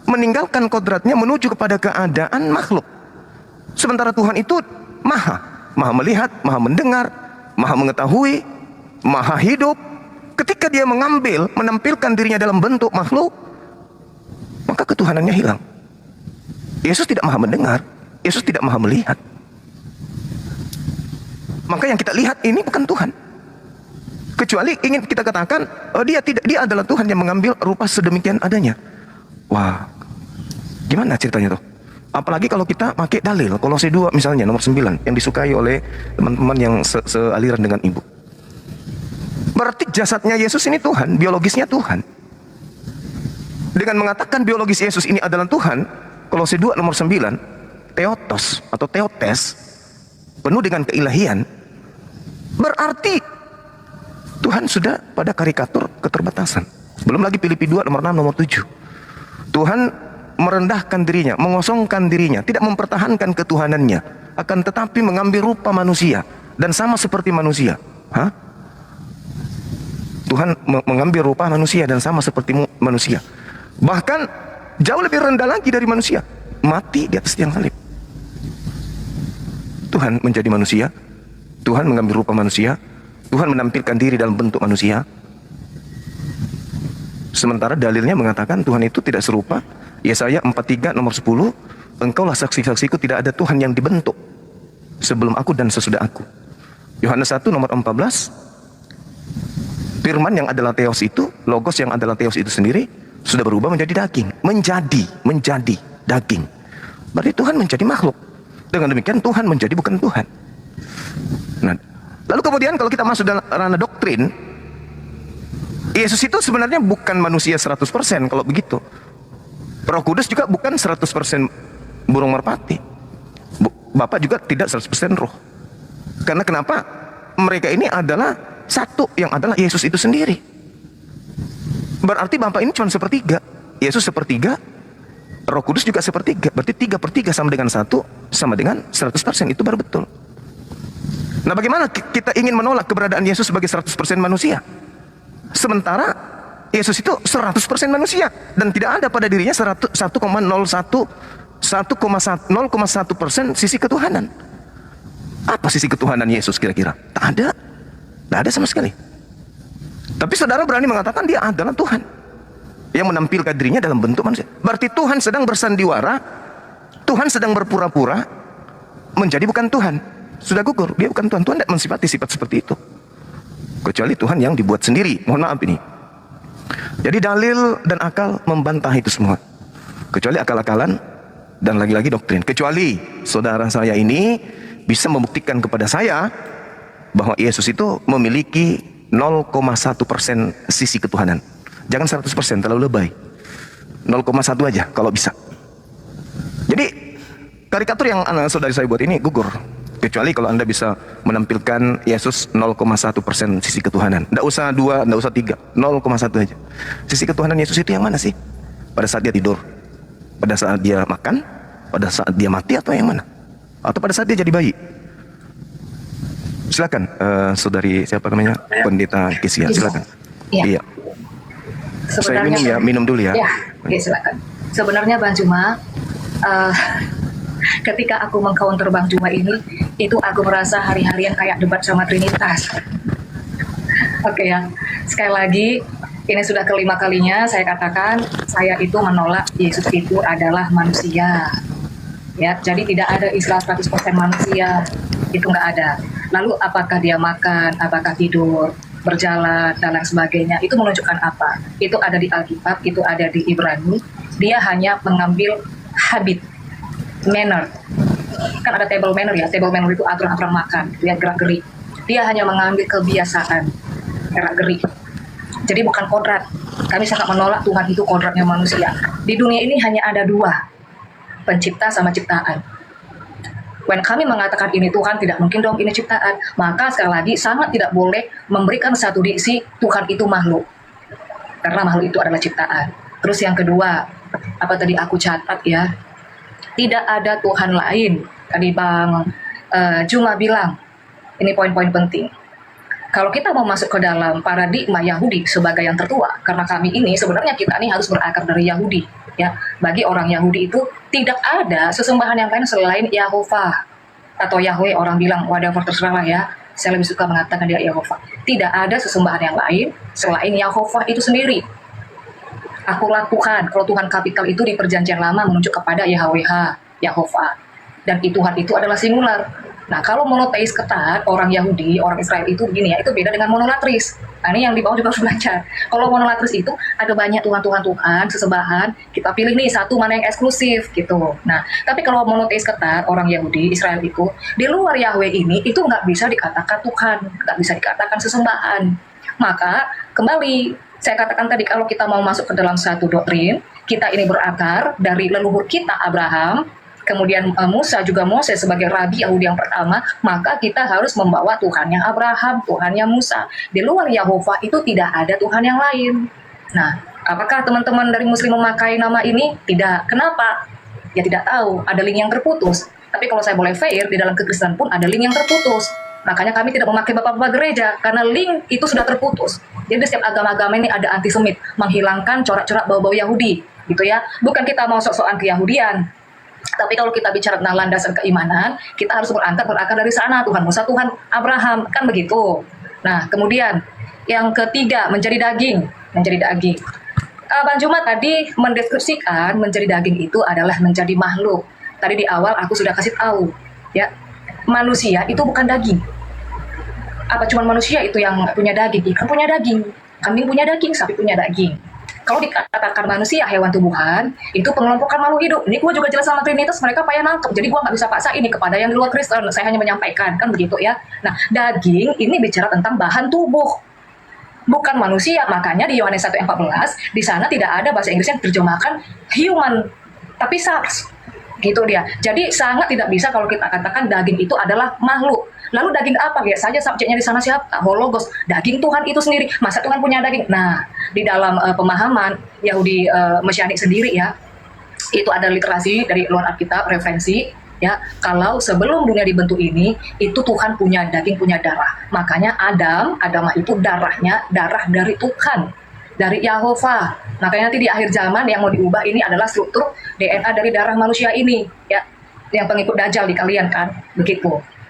meninggalkan kodratnya menuju kepada keadaan makhluk. Sementara Tuhan itu maha melihat, maha mendengar, maha mengetahui, maha hidup. Ketika dia menampilkan dirinya dalam bentuk makhluk, maka ketuhanannya hilang. Yesus tidak maha mendengar, Yesus tidak maha melihat. Maka yang kita lihat ini bukan Tuhan. Kecuali ingin kita katakan, dia adalah Tuhan yang mengambil rupa sedemikian adanya. Wah, gimana ceritanya tuh? Apalagi kalau kita pakai dalil Kolose 2 misalnya nomor 9 yang disukai oleh teman-teman yang sealiran dengan ibu. Berarti jasadnya Yesus ini Tuhan, biologisnya Tuhan. Dengan mengatakan biologis Yesus ini adalah Tuhan, Kolose 2 nomor 9, Theotos atau Theotes, penuh dengan keilahian, berarti Tuhan sudah pada karikatur keterbatasan. Belum lagi Filipi 2 nomor 6 nomor 7. Tuhan merendahkan dirinya, mengosongkan dirinya, tidak mempertahankan ketuhanannya, akan tetapi mengambil rupa manusia dan sama seperti manusia. Tuhan mengambil rupa manusia dan sama seperti manusia. Bahkan jauh lebih rendah lagi dari manusia, mati di atas tiang salib. Tuhan menjadi manusia, Tuhan mengambil rupa manusia, Tuhan menampilkan diri dalam bentuk manusia. Sementara dalilnya mengatakan Tuhan itu tidak serupa. Yesaya 43 nomor 10, engkaulah saksi-saksiku, tidak ada Tuhan yang dibentuk sebelum aku dan sesudah aku. Yohanes 1 nomor 14, firman yang adalah Theos itu, Logos yang adalah Theos itu sendiri sudah berubah menjadi daging, menjadi daging. Berarti Tuhan menjadi makhluk. Dengan demikian Tuhan menjadi bukan Tuhan. Nah, lalu kemudian kalau kita masuk dalam ranah doktrin, Yesus itu sebenarnya bukan manusia 100% kalau begitu. Roh Kudus juga bukan 100% burung merpati. Bapa juga tidak 100% roh. Karena kenapa? Mereka ini adalah satu, yang adalah Yesus itu sendiri. Berarti Bapa ini cuma sepertiga, Yesus sepertiga, Roh Kudus juga sepertiga. Berarti 3/3 sama dengan 1, sama dengan 100%. Itu baru betul. Nah, bagaimana kita ingin menolak keberadaan Yesus sebagai 100% manusia? Sementara Yesus itu 100% manusia dan tidak ada pada dirinya 0,1% sisi ketuhanan. Apa sisi ketuhanan Yesus kira-kira? Tak ada sama sekali. Tapi saudara berani mengatakan dia adalah Tuhan yang menampilkan dirinya dalam bentuk manusia. Berarti Tuhan sedang bersandiwara, Tuhan sedang berpura-pura menjadi bukan Tuhan. Sudah gugur, dia bukan Tuhan. Tuhan tidak mensifati sifat seperti itu, kecuali Tuhan yang dibuat sendiri. Mohon maaf ini. Jadi dalil dan akal membantah itu semua, kecuali akal-akalan dan lagi-lagi doktrin. Kecuali saudara saya ini bisa membuktikan kepada saya bahwa Yesus itu memiliki 0,1% sisi ketuhanan. Jangan 100%, terlalu lebay. 0,1 aja kalau bisa. Jadi karikatur yang saudari saya buat ini gugur. Kecuali kalau Anda bisa menampilkan Yesus 0,1% sisi ketuhanan. Tidak usah 2, tidak usah 3, 0,1 aja. Sisi ketuhanan Yesus itu yang mana sih? Pada saat dia tidur, pada saat dia makan, pada saat dia mati, atau yang mana? Atau pada saat dia jadi bayi? Silakan, saudari siapa namanya? Pendeta Kisia, silakan. Iya. Saya minum dulu ya. Ya, silakan. Sebenarnya Bang Juma, ketika aku meng-counter Bang Juma ini, itu aku merasa hari-harian kayak debat sama Trinitas. Oke ya, sekali lagi, ini sudah kelima kalinya saya katakan, saya itu menolak Yesus itu adalah manusia. Ya, jadi tidak ada istilah 100% manusia, itu nggak ada. Lalu apakah dia makan, apakah tidur, berjalan, dan lain sebagainya, itu menunjukkan apa? Itu ada di Alkitab, itu ada di Ibrani, dia hanya mengambil habit, manner. Kan ada table manner ya, table manner itu aturan-aturan makan, dia gerak-gerik. Dia hanya mengambil kebiasaan, gerak-gerik. Jadi bukan kodrat. Kami sangat menolak Tuhan itu kodratnya manusia. Di dunia ini hanya ada dua, pencipta sama ciptaan. When kami mengatakan ini Tuhan, tidak mungkin dong ini ciptaan. Maka sekali lagi sangat tidak boleh memberikan satu diksi Tuhan itu makhluk. Karena makhluk itu adalah ciptaan. Terus yang kedua, apa tadi aku catat ya, tidak ada Tuhan lain. Tadi Bang Juma bilang, ini poin-poin penting. Kalau kita mau masuk ke dalam paradigma Yahudi sebagai yang tertua, karena kami ini sebenarnya kita ini harus berakar dari Yahudi. Ya, bagi orang Yahudi itu tidak ada sesembahan yang lain selain Yahovah atau Yahweh. Orang bilang whatever terserah lah ya. Saya lebih suka mengatakan dia Yahovah. Tidak ada sesembahan yang lain selain Yahovah itu sendiri. Akulah Tuhan. Kalau Tuhan kapital itu di perjanjian lama menunjuk kepada Yahweh, Yahovah. Dan Tuhan itu adalah singular. Nah, kalau monoteis ketat, orang Yahudi, orang Israel itu begini ya, itu beda dengan monolatris. Nah, ini yang di bawah juga harus belajar. Kalau monolatris itu ada banyak Tuhan, sesembahan, kita pilih nih satu mana yang eksklusif gitu. Nah, tapi kalau monoteis ketat, orang Yahudi, Israel itu, di luar Yahweh ini, itu nggak bisa dikatakan Tuhan, nggak bisa dikatakan sesembahan. Maka, kembali, saya katakan tadi, kalau kita mau masuk ke dalam satu doktrin, kita ini berakar dari leluhur kita, Abraham, kemudian Musa juga Moses sebagai rabi Yahudi yang pertama, maka kita harus membawa Tuhan yang Abraham, Tuhan yang Musa. Di luar Yahovah itu tidak ada Tuhan yang lain. Nah, apakah teman-teman dari Muslim memakai nama ini? Tidak. Kenapa? Ya tidak tahu, ada link yang terputus. Tapi kalau saya boleh fair, di dalam kekristenan pun ada link yang terputus. Makanya kami tidak memakai bapak-bapak gereja, karena link itu sudah terputus. Jadi setiap agama-agama ini ada antisemit, menghilangkan corak-corak bau-bau Yahudi, gitu ya. Bukan kita mau sok-sokan keyahudian. Tapi kalau kita bicara tentang landasan keimanan, kita harus berakar dari sana, Tuhan Musa, Tuhan Abraham, kan begitu. Nah, kemudian yang ketiga, menjadi daging. Bang Juma tadi mendeskripsikan menjadi daging itu adalah menjadi makhluk. Tadi di awal aku sudah kasih tahu, ya, manusia itu bukan daging. Apa cuma manusia itu yang punya daging? Ikan punya daging, kambing punya daging, sapi punya daging. Kalau dikatakan manusia, hewan tubuhan, itu pengelompokan makhluk hidup. Ini gue juga jelas sama Trinitas, mereka payah nangkep. Jadi gue nggak bisa paksa ini kepada yang di luar Kristen. Saya hanya menyampaikan, kan begitu ya. Nah, daging ini bicara tentang bahan tubuh, bukan manusia. Makanya di Yohanes 1:14, di sana tidak ada bahasa Inggrisnya terjemahkan human, tapi sarx. Gitu dia. Jadi sangat tidak bisa kalau kita katakan daging itu adalah makhluk. Lalu daging apa? Lihat saja subjeknya di sana siapa? Hologos. Daging Tuhan itu sendiri. Masa Tuhan punya daging? Nah, di dalam pemahaman Yahudi Mesianik sendiri ya, itu ada literasi dari luar Alkitab, referensi ya. Kalau sebelum dunia dibentuk ini, itu Tuhan punya daging, punya darah. Makanya Adam itu darahnya darah dari Tuhan, dari Yahovah. Makanya nanti di akhir zaman yang mau diubah ini adalah struktur DNA dari darah manusia ini ya. Yang pengikut Dajjal di kalian kan, begitu.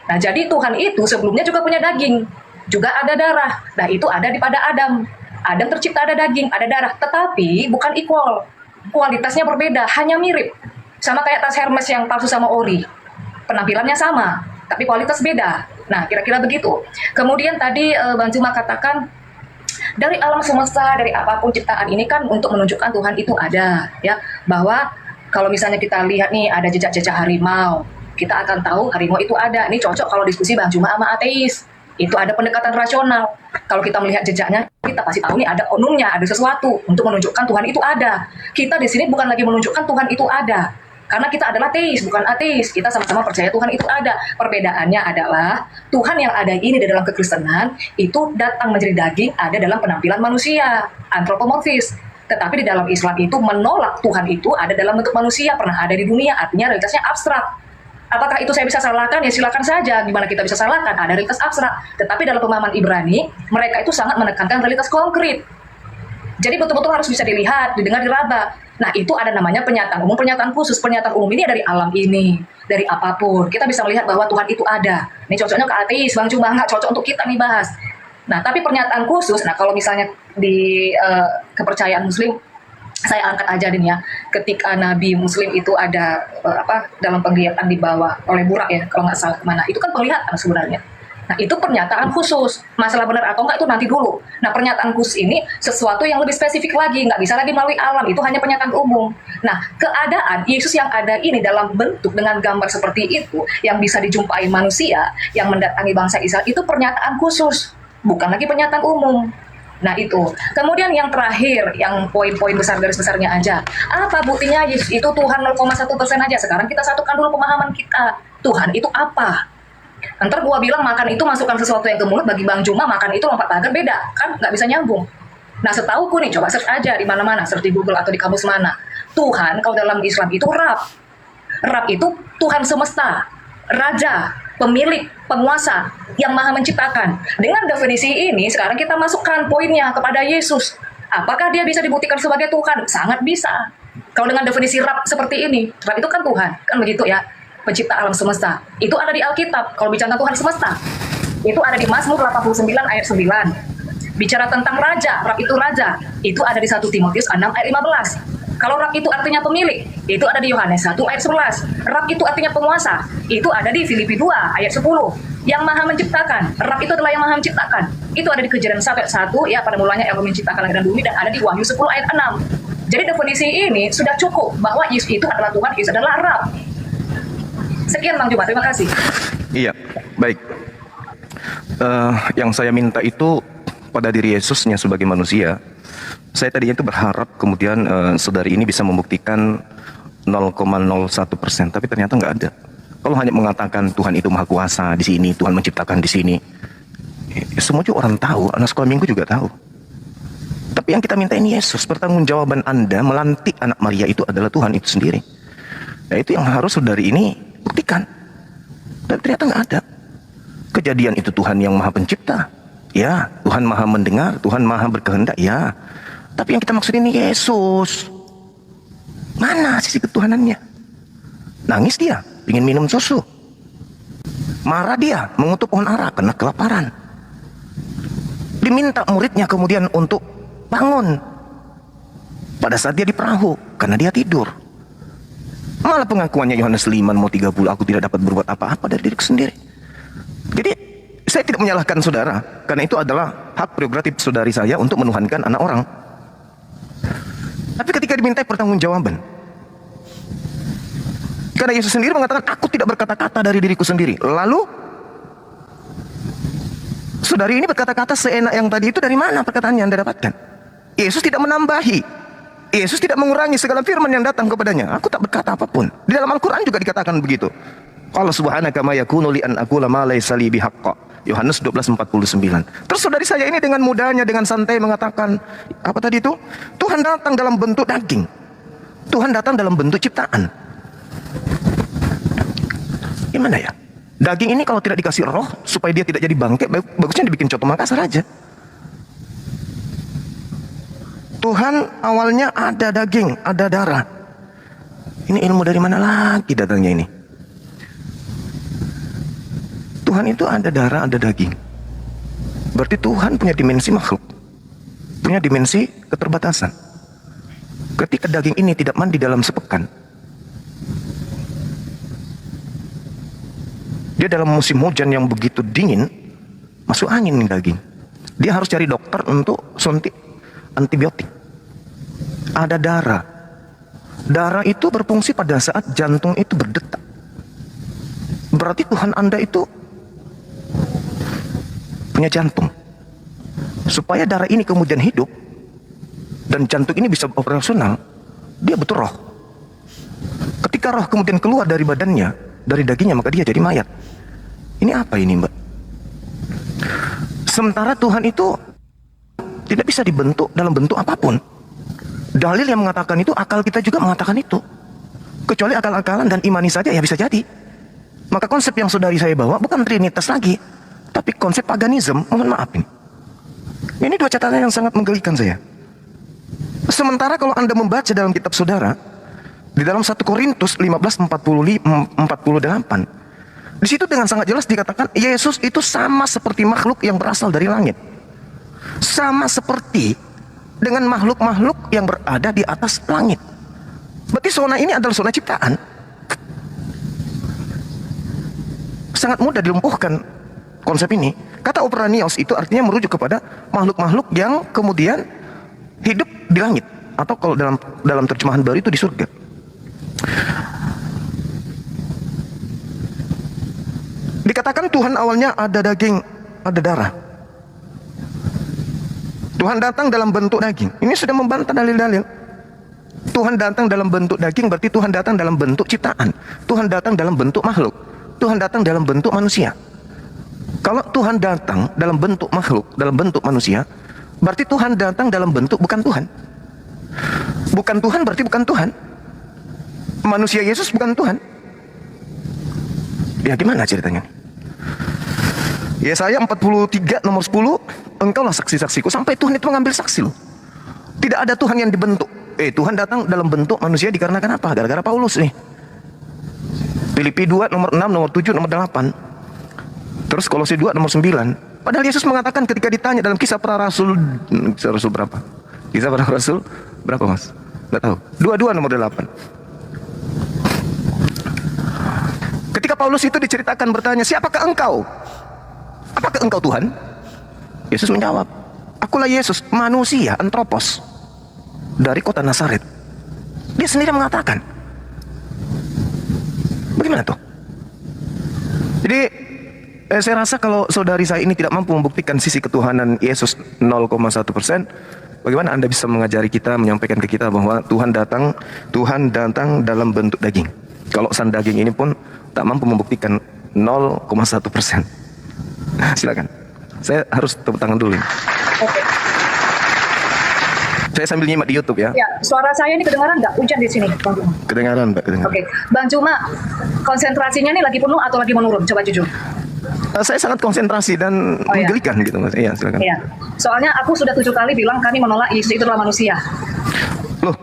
Nah, jadi Tuhan itu sebelumnya juga punya daging, juga ada darah. Nah, itu ada pada Adam. Adam tercipta ada daging, ada darah, tetapi bukan equal. Kualitasnya berbeda, hanya mirip. Sama kayak tas Hermes yang palsu sama ori. Penampilannya sama, tapi kualitas beda. Nah, kira-kira begitu. Kemudian tadi Bang Juma katakan, dari alam semesta, dari apapun ciptaan ini kan untuk menunjukkan Tuhan itu ada. Ya, bahwa kalau misalnya kita lihat nih, ada jejak-jejak harimau, kita akan tahu harimau itu ada. Ini cocok kalau diskusi Bang Juma sama ateis. Itu ada pendekatan rasional. Kalau kita melihat jejaknya, kita pasti tahu nih ada onumnya, ada sesuatu untuk menunjukkan Tuhan itu ada. Kita di sini bukan lagi menunjukkan Tuhan itu ada, karena kita adalah teis, bukan ateis. Kita sama-sama percaya Tuhan itu ada. Perbedaannya adalah Tuhan yang ada ini di dalam kekristenan itu datang menjadi daging, ada dalam penampilan manusia, antropomorfis. Tetapi di dalam Islam itu menolak Tuhan itu ada dalam bentuk manusia, pernah ada di dunia, artinya realitasnya abstrak. Apakah itu saya bisa salahkan? Ya silakan saja. Gimana kita bisa salahkan? Ada realitas abstrak. Tetapi dalam pemahaman Ibrani, mereka itu sangat menekankan realitas konkret. Jadi betul-betul harus bisa dilihat, didengar, diraba. Nah, itu ada namanya pernyataan umum, pernyataan khusus. Pernyataan umum ini dari alam ini, dari apapun. Kita bisa melihat bahwa Tuhan itu ada. Ini cocoknya ke ateis, Bang Juma, nggak cocok untuk kita nih bahas. Nah, tapi pernyataan khusus, nah kalau misalnya di kepercayaan Muslim, saya angkat aja nih ya, ketika Nabi Muslim itu ada dalam penglihatan di bawah oleh burak ya, kalau nggak salah kemana, itu kan penglihatan sebenarnya. Nah, itu pernyataan khusus. Masalah benar atau enggak itu nanti dulu. Nah, pernyataan khusus ini sesuatu yang lebih spesifik lagi, nggak bisa lagi melalui alam, itu hanya pernyataan umum. Nah, keadaan Yesus yang ada ini dalam bentuk dengan gambar seperti itu, yang bisa dijumpai manusia, yang mendatangi bangsa Israel, itu pernyataan khusus, bukan lagi pernyataan umum. Nah, itu. Kemudian yang terakhir, yang poin-poin besar garis besarnya aja. Apa buktinya Yesus itu Tuhan 0,1% aja? Sekarang kita satukan dulu pemahaman kita. Tuhan itu apa? Ntar gua bilang makan itu masukkan sesuatu yang ke mulut, bagi Bang Juma makan itu lompat pagar beda. Kan nggak bisa nyambung. Nah, setauku nih, coba search aja di mana-mana, search di Google atau di kamus mana. Tuhan, kalau dalam Islam itu Rab. Rab itu Tuhan semesta, Raja, pemilik, penguasa, yang maha menciptakan. Dengan definisi ini, sekarang kita masukkan poinnya kepada Yesus. Apakah dia bisa dibuktikan sebagai Tuhan? Sangat bisa. Kalau dengan definisi Rab seperti ini, Rab itu kan Tuhan, kan begitu ya, pencipta alam semesta. Itu ada di Alkitab. Kalau bicara tentang Tuhan semesta, itu ada di Mazmur 89 ayat 9. Bicara tentang raja, Rab itu raja, itu ada di 1 Timotius 6 ayat 15. Kalau Rab itu artinya pemilik, itu ada di Yohanes 1 ayat 11. Rab itu artinya penguasa, itu ada di Filipi 2 ayat 10. Yang maha menciptakan, Rab itu adalah yang maha menciptakan. Itu ada di Kejadian 1 ya, pada mulanya Allah menciptakan langit dan bumi, dan ada di Wahyu 10 ayat 6. Jadi definisi ini sudah cukup bahwa Yesus itu adalah Tuhan, Yesus adalah Rab. Sekian Bang Juma, terima kasih. Iya, baik. Yang saya minta itu pada diri Yesusnya sebagai manusia. Saya tadinya itu berharap kemudian saudari ini bisa membuktikan 0,01%, tapi ternyata nggak ada. Kalau hanya mengatakan Tuhan itu maha kuasa di sini, Tuhan menciptakan di sini, semua juga orang tahu, anak sekolah minggu juga tahu. Tapi yang kita minta ini Yesus, pertanggungjawaban Anda melantik anak Maria itu adalah Tuhan itu sendiri. Nah itu yang harus saudari ini buktikan. Dan ternyata nggak ada. Kejadian itu Tuhan yang maha pencipta, ya. Tuhan maha mendengar, Tuhan maha berkehendak, ya. Tapi yang kita maksud ini Yesus. Mana sisi ketuhanannya? Nangis dia, ingin minum susu. Marah dia, mengutuk pohon ara karena kelaparan. Diminta muridnya kemudian untuk bangun pada saat dia di perahu karena dia tidur. Malah pengakuannya Yohanes 5 mau 30, aku tidak dapat berbuat apa-apa dari diriku sendiri. Jadi saya tidak menyalahkan saudara, karena itu adalah hak prerogatif saudari saya untuk menuhankan anak orang. Tapi ketika dimintai pertanggungjawaban, karena Yesus sendiri mengatakan, aku tidak berkata-kata dari diriku sendiri. Lalu saudari ini berkata-kata seenak yang tadi itu dari mana perkataannya Anda dapatkan? Yesus tidak menambahi, Yesus tidak mengurangi segala firman yang datang kepadanya. Aku tak berkata apapun. Di dalam Al-Quran juga dikatakan begitu. Qala subhanaka ma yakunu li an aqula ma laysa li bihaqqa. Yohanes 12:49. Terus saudari saya ini dengan mudahnya, dengan santai mengatakan, apa tadi itu? Tuhan datang dalam bentuk daging. Tuhan datang dalam bentuk ciptaan. Gimana ya? Daging ini kalau tidak dikasih roh supaya dia tidak jadi bangke, bagusnya dibikin coto Makassar aja. Tuhan awalnya ada daging, ada darah. Ini ilmu dari mana lagi datangnya ini? Tuhan itu ada darah, ada daging. Berarti Tuhan punya dimensi makhluk, punya dimensi keterbatasan. Ketika daging ini tidak mandi dalam sepekan, dia dalam musim hujan yang begitu dingin, masuk angin nih daging. Dia harus cari dokter untuk suntik antibiotik. Ada darah. Darah itu berfungsi pada saat jantung itu berdetak. Berarti Tuhan Anda itu punya jantung. Supaya darah ini kemudian hidup dan jantung ini bisa operasional, dia butuh roh. Ketika roh kemudian keluar dari badannya, dari dagingnya, maka dia jadi mayat. Ini apa ini, Mbak? Sementara Tuhan itu tidak bisa dibentuk dalam bentuk apapun. Dalil yang mengatakan itu, akal kita juga mengatakan itu. Kecuali akal-akalan dan imani saja ya bisa jadi. Maka konsep yang saudari saya bawa bukan trinitas lagi, tapi konsep paganisme. Mohon maaf ini. Ini dua catatan yang sangat menggelikan saya. Sementara kalau Anda membaca dalam kitab saudara, di dalam 1 Korintus 15:48, di situ dengan sangat jelas dikatakan Yesus itu sama seperti makhluk yang berasal dari langit. Sama seperti dengan makhluk-makhluk yang berada di atas langit. Berarti zona ini adalah zona ciptaan. Sangat mudah dilumpuhkan konsep ini. Kata operanios itu artinya merujuk kepada makhluk-makhluk yang kemudian hidup di langit, atau kalau dalam terjemahan baru itu di surga. Dikatakan Tuhan awalnya ada daging, ada darah. Tuhan datang dalam bentuk daging. Ini sudah membantah dalil-dalil. Tuhan datang dalam bentuk daging berarti Tuhan datang dalam bentuk ciptaan. Tuhan datang dalam bentuk makhluk. Tuhan datang dalam bentuk manusia. Kalau Tuhan datang dalam bentuk makhluk, dalam bentuk manusia, berarti Tuhan datang dalam bentuk bukan Tuhan. Bukan Tuhan berarti bukan Tuhan. Manusia Yesus bukan Tuhan. Ya gimana ceritanya? Yesaya 43 nomor 10, engkaulah saksi-saksiku. Sampai Tuhan itu mengambil saksi loh. Tidak ada Tuhan yang dibentuk. Tuhan datang dalam bentuk manusia dikarenakan apa? Gara-gara Paulus nih. Filipi 2 nomor 6, nomor 7, nomor 8. Terus Kolose 2 nomor 9. Padahal Yesus mengatakan ketika ditanya dalam kisah para rasul, kisah rasul berapa? Kisah para rasul berapa, Mas? Enggak tahu. 22 nomor 8. Ketika Paulus itu diceritakan bertanya, "Siapakah engkau? Apakah engkau Tuhan?" Yesus menjawab, "Akulah Yesus, manusia, antropos, dari kota Nazaret." Dia sendiri mengatakan. Bagaimana tuh? Jadi saya rasa kalau saudari saya ini tidak mampu membuktikan sisi ketuhanan Yesus 0,1%, bagaimana Anda bisa mengajari kita, menyampaikan ke kita bahwa Tuhan datang dalam bentuk daging. Kalau sang daging ini pun tak mampu membuktikan 0,1%. Silakan. Saya harus tepuk tangan dulu. Oke. Saya sambil nyimak di YouTube ya. Ya, suara saya ini kedengaran nggak? Hujan di sini, Bang Juma. Kedengaran, Mbak. Kedengaran. Oke, Bang Juma, konsentrasinya ini lagi penuh atau lagi menurun? Coba jujur. Saya sangat konsentrasi dan menggelikan gitu, Mas. Iya, silakan. Iya. Soalnya aku sudah 7 kali bilang kami menolak Yesus itu adalah manusia. Loh,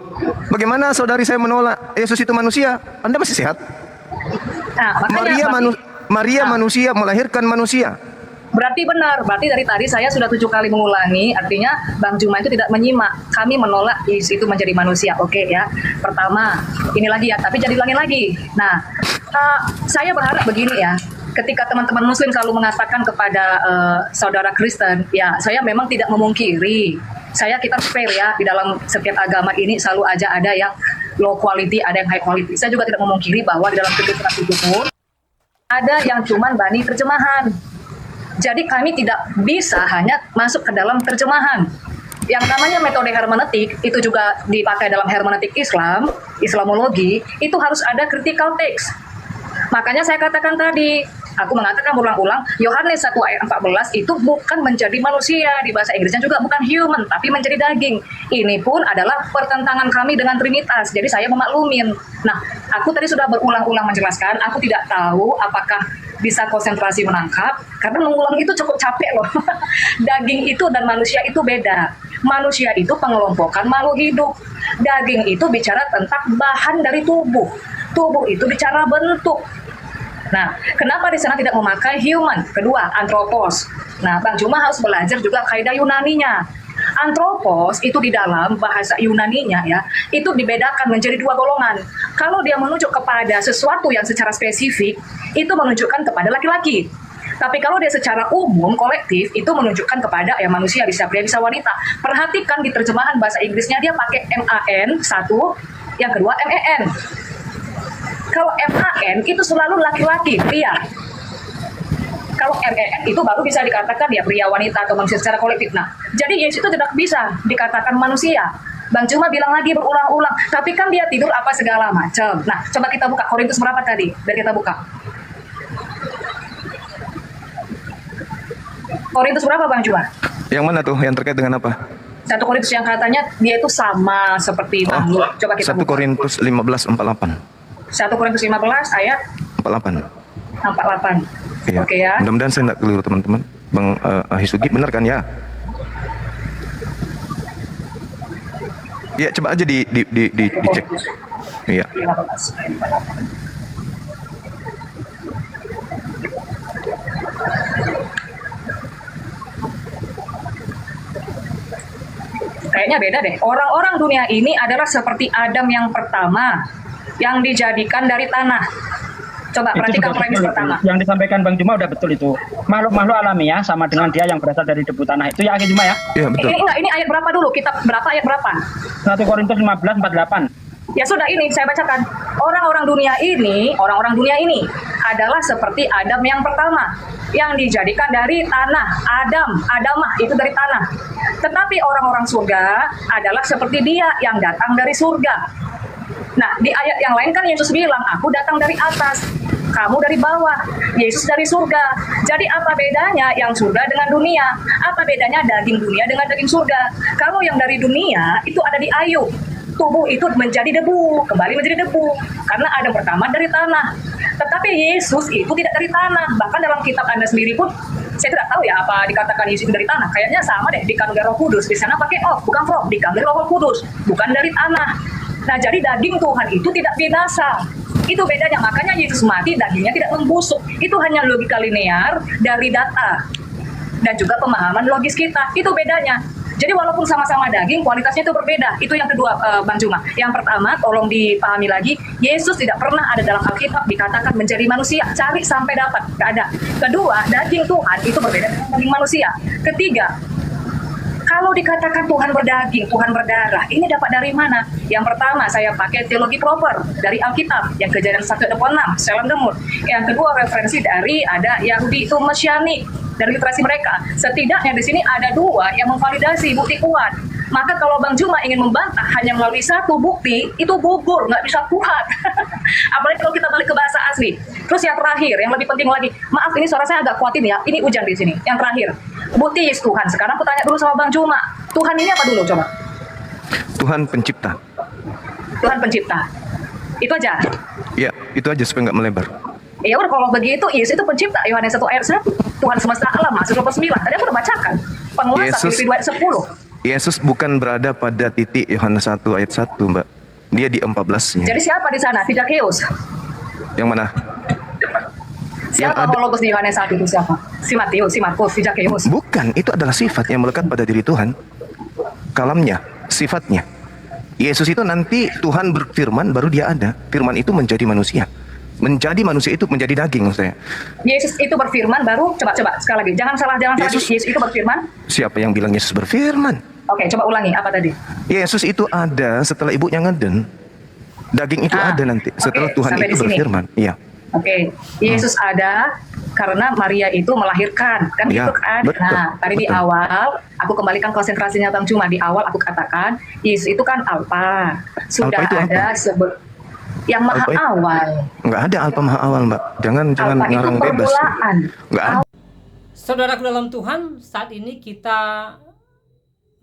bagaimana saudari saya menolak Yesus itu manusia? Anda masih sehat? Nah, makanya Maria manusia, melahirkan manusia. berarti benar. Berarti dari tadi saya sudah 7 kali mengulangi. Artinya Bang Juma itu tidak menyimak. Kami menolak Yesus itu menjadi manusia. Oke ya. Pertama, ini lagi ya. Tapi jadi ulangin lagi. Nah, saya berharap begini ya. Ketika teman-teman Muslim selalu mengatakan kepada saudara Kristen, ya saya memang tidak memungkiri. Kita fair ya, di dalam setiap agama ini selalu aja ada yang low quality, ada yang high quality. Saya juga tidak memungkiri bahwa di dalam kebenaran itu pun ada yang cuman bani terjemahan. Jadi kami tidak bisa hanya masuk ke dalam terjemahan. Yang namanya metode hermeneutik itu juga dipakai dalam hermeneutik Islam, Islamologi, itu harus ada critical text. Makanya saya katakan tadi, aku mengatakan berulang-ulang, Yohanes 1 ayat 14 itu bukan menjadi manusia, di bahasa Inggrisnya juga bukan human, tapi menjadi daging. Ini pun adalah pertentangan kami dengan Trinitas, jadi saya memaklumin. Nah, aku tadi sudah berulang-ulang menjelaskan, aku tidak tahu apakah bisa konsentrasi menangkap, karena mengulang itu cukup capek loh. Daging itu dan manusia itu beda. Manusia itu pengelompokan makhluk hidup. Daging itu bicara tentang bahan dari tubuh. Tubuh itu bicara bentuk. Nah, kenapa di sana tidak memakai human? Kedua, anthropos. Nah, Bang Juma harus belajar juga kaidah Yunaninya. Anthropos itu di dalam bahasa Yunaninya ya, itu dibedakan menjadi 2 golongan. Kalau dia menunjuk kepada sesuatu yang secara spesifik, itu menunjukkan kepada laki-laki. Tapi kalau dia secara umum, kolektif, itu menunjukkan kepada ya manusia, bisa pria, bisa wanita. Perhatikan di terjemahan bahasa Inggrisnya dia pakai MAN, satu, yang kedua MEN. Kalau MAN itu selalu laki-laki, pria. Kalau MEN itu baru bisa dikatakan ya pria, wanita, atau manusia secara kolektif. Nah, jadi Yesus itu tidak bisa dikatakan manusia. Bang Juma bilang lagi berulang-ulang, tapi kan dia tidur apa segala macam. Nah, coba kita buka Korintus berapa tadi? Biar kita buka. Korintus berapa Bang Juma? Yang mana tuh? Yang terkait dengan apa? 1 Korintus yang katanya dia itu sama seperti makhluk. Coba kita 1 buka. Korintus 15:48. 1 Korintus 15 ayat 48. 48. Iya. Oke ya. Mudah-mudahan saya tidak keliru teman-teman. Bang Hisugi benar kan ya? Iya, coba aja dicek. Iya. 15 ayat 48. Kayaknya beda deh. Orang-orang dunia ini adalah seperti Adam yang pertama, yang dijadikan dari tanah. Coba Itu perhatikan sudah premis betul, pertama. yang disampaikan Bang Juma udah betul itu. Makhluk-makhluk alamiah sama dengan dia yang berasal dari debu tanah. Itu ya Aki Juma ya? Iya, betul. Ini ayat berapa dulu? Kitab berapa, ayat berapa? 1 Korintus 15:48. Ya sudah, ini saya bacakan. Orang-orang dunia ini adalah seperti Adam yang pertama, yang dijadikan dari tanah. Adamah itu dari tanah. Tetapi orang-orang surga adalah seperti dia yang datang dari surga. Nah, di ayat yang lain kan Yesus bilang, aku datang dari atas, kamu dari bawah, Yesus dari surga. Jadi apa bedanya yang surga dengan dunia? Apa bedanya daging dunia dengan daging surga? Kalau yang dari dunia itu ada di Ayub, tubuh itu menjadi debu, kembali menjadi debu, karena Adam pertama dari tanah. Tetapi Yesus itu tidak dari tanah. Bahkan dalam kitab Anda sendiri pun Saya tidak tahu ya apa dikatakan Yesus itu dari tanah. Kayaknya sama deh, dikandung dari Roh Kudus. Di sana pakai bukan from, dikandung dari Roh Kudus, bukan dari tanah. Nah, jadi daging Tuhan itu tidak binasa. Itu bedanya, makanya Yesus mati dagingnya tidak membusuk. Itu hanya logika linear dari data dan juga pemahaman logis kita. Itu bedanya. Jadi walaupun sama-sama daging, kualitasnya itu berbeda. Itu yang kedua, Bang Juma. Yang pertama, tolong dipahami lagi, Yesus tidak pernah ada dalam Alkitab dikatakan menjadi manusia. Cari sampai dapat, nggak ada. Kedua, daging Tuhan itu berbeda dengan daging manusia. Ketiga, kalau dikatakan Tuhan berdaging, Tuhan berdarah, ini dapat dari mana? Yang pertama, saya pakai teologi proper dari Alkitab, yang Kejadian 1:6, Shalom Demur. Yang kedua, referensi dari ada Yahudi itu Mesianik, dari literasi mereka. Setidaknya di sini ada dua yang memvalidasi bukti kuat. Maka kalau Bang Juma ingin membantah hanya melalui satu bukti, itu gugur, nggak bisa kuat. Apalagi kalau kita balik ke bahasa asli. Terus yang terakhir, yang lebih penting lagi, maaf ini suara saya agak kuatin ya, ini hujan di sini. Yang terakhir, bukti Yesus Tuhan. Sekarang aku tanya dulu sama Bang Juma, Tuhan ini apa dulu coba? Tuhan pencipta. Tuhan pencipta. Itu aja. Ya, itu aja supaya nggak melebar. Ya udah kalau begitu Yesus itu pencipta, Yohanes 1:1, Tuhan semesta alam, Mazmur 29. Tadi aku udah bacakan. Penguasa, Filipi 2:10. Yesus bukan berada pada titik Yohanes 1:1, Mbak. Dia di 14-nya. Jadi siapa di sana? Fidakeus. Yang mana? Siapa homologos di Yohanes 1 itu siapa? Si Matius, si Markus, Fidakeus. Bukan, itu adalah sifat yang melekat pada diri Tuhan. Kalamnya, sifatnya. Yesus itu nanti Tuhan berfirman, baru dia ada. Firman itu menjadi manusia. Menjadi manusia itu menjadi daging maksudnya. Yesus itu berfirman baru, coba sekali lagi. Jangan salah. Yesus itu berfirman. Siapa yang bilang Yesus berfirman? Oke, coba ulangi apa tadi? Yesus itu ada setelah ibunya ngeden. Daging itu ada nanti setelah Tuhan itu berfirman. Iya. Oke, Yesus ada karena Maria itu melahirkan, kan ya, itu kan. Betul, nah, tadi di awal aku kembalikan konsentrasinya Bang Juma. Di awal aku katakan Yesus itu kan Alfa. Sudah Alpha itu ada yang maha awal. Enggak ada Alfa maha awal, Mbak. Jangan ngarang bebas. Enggak ada. Saudaraku dalam Tuhan, saat ini kita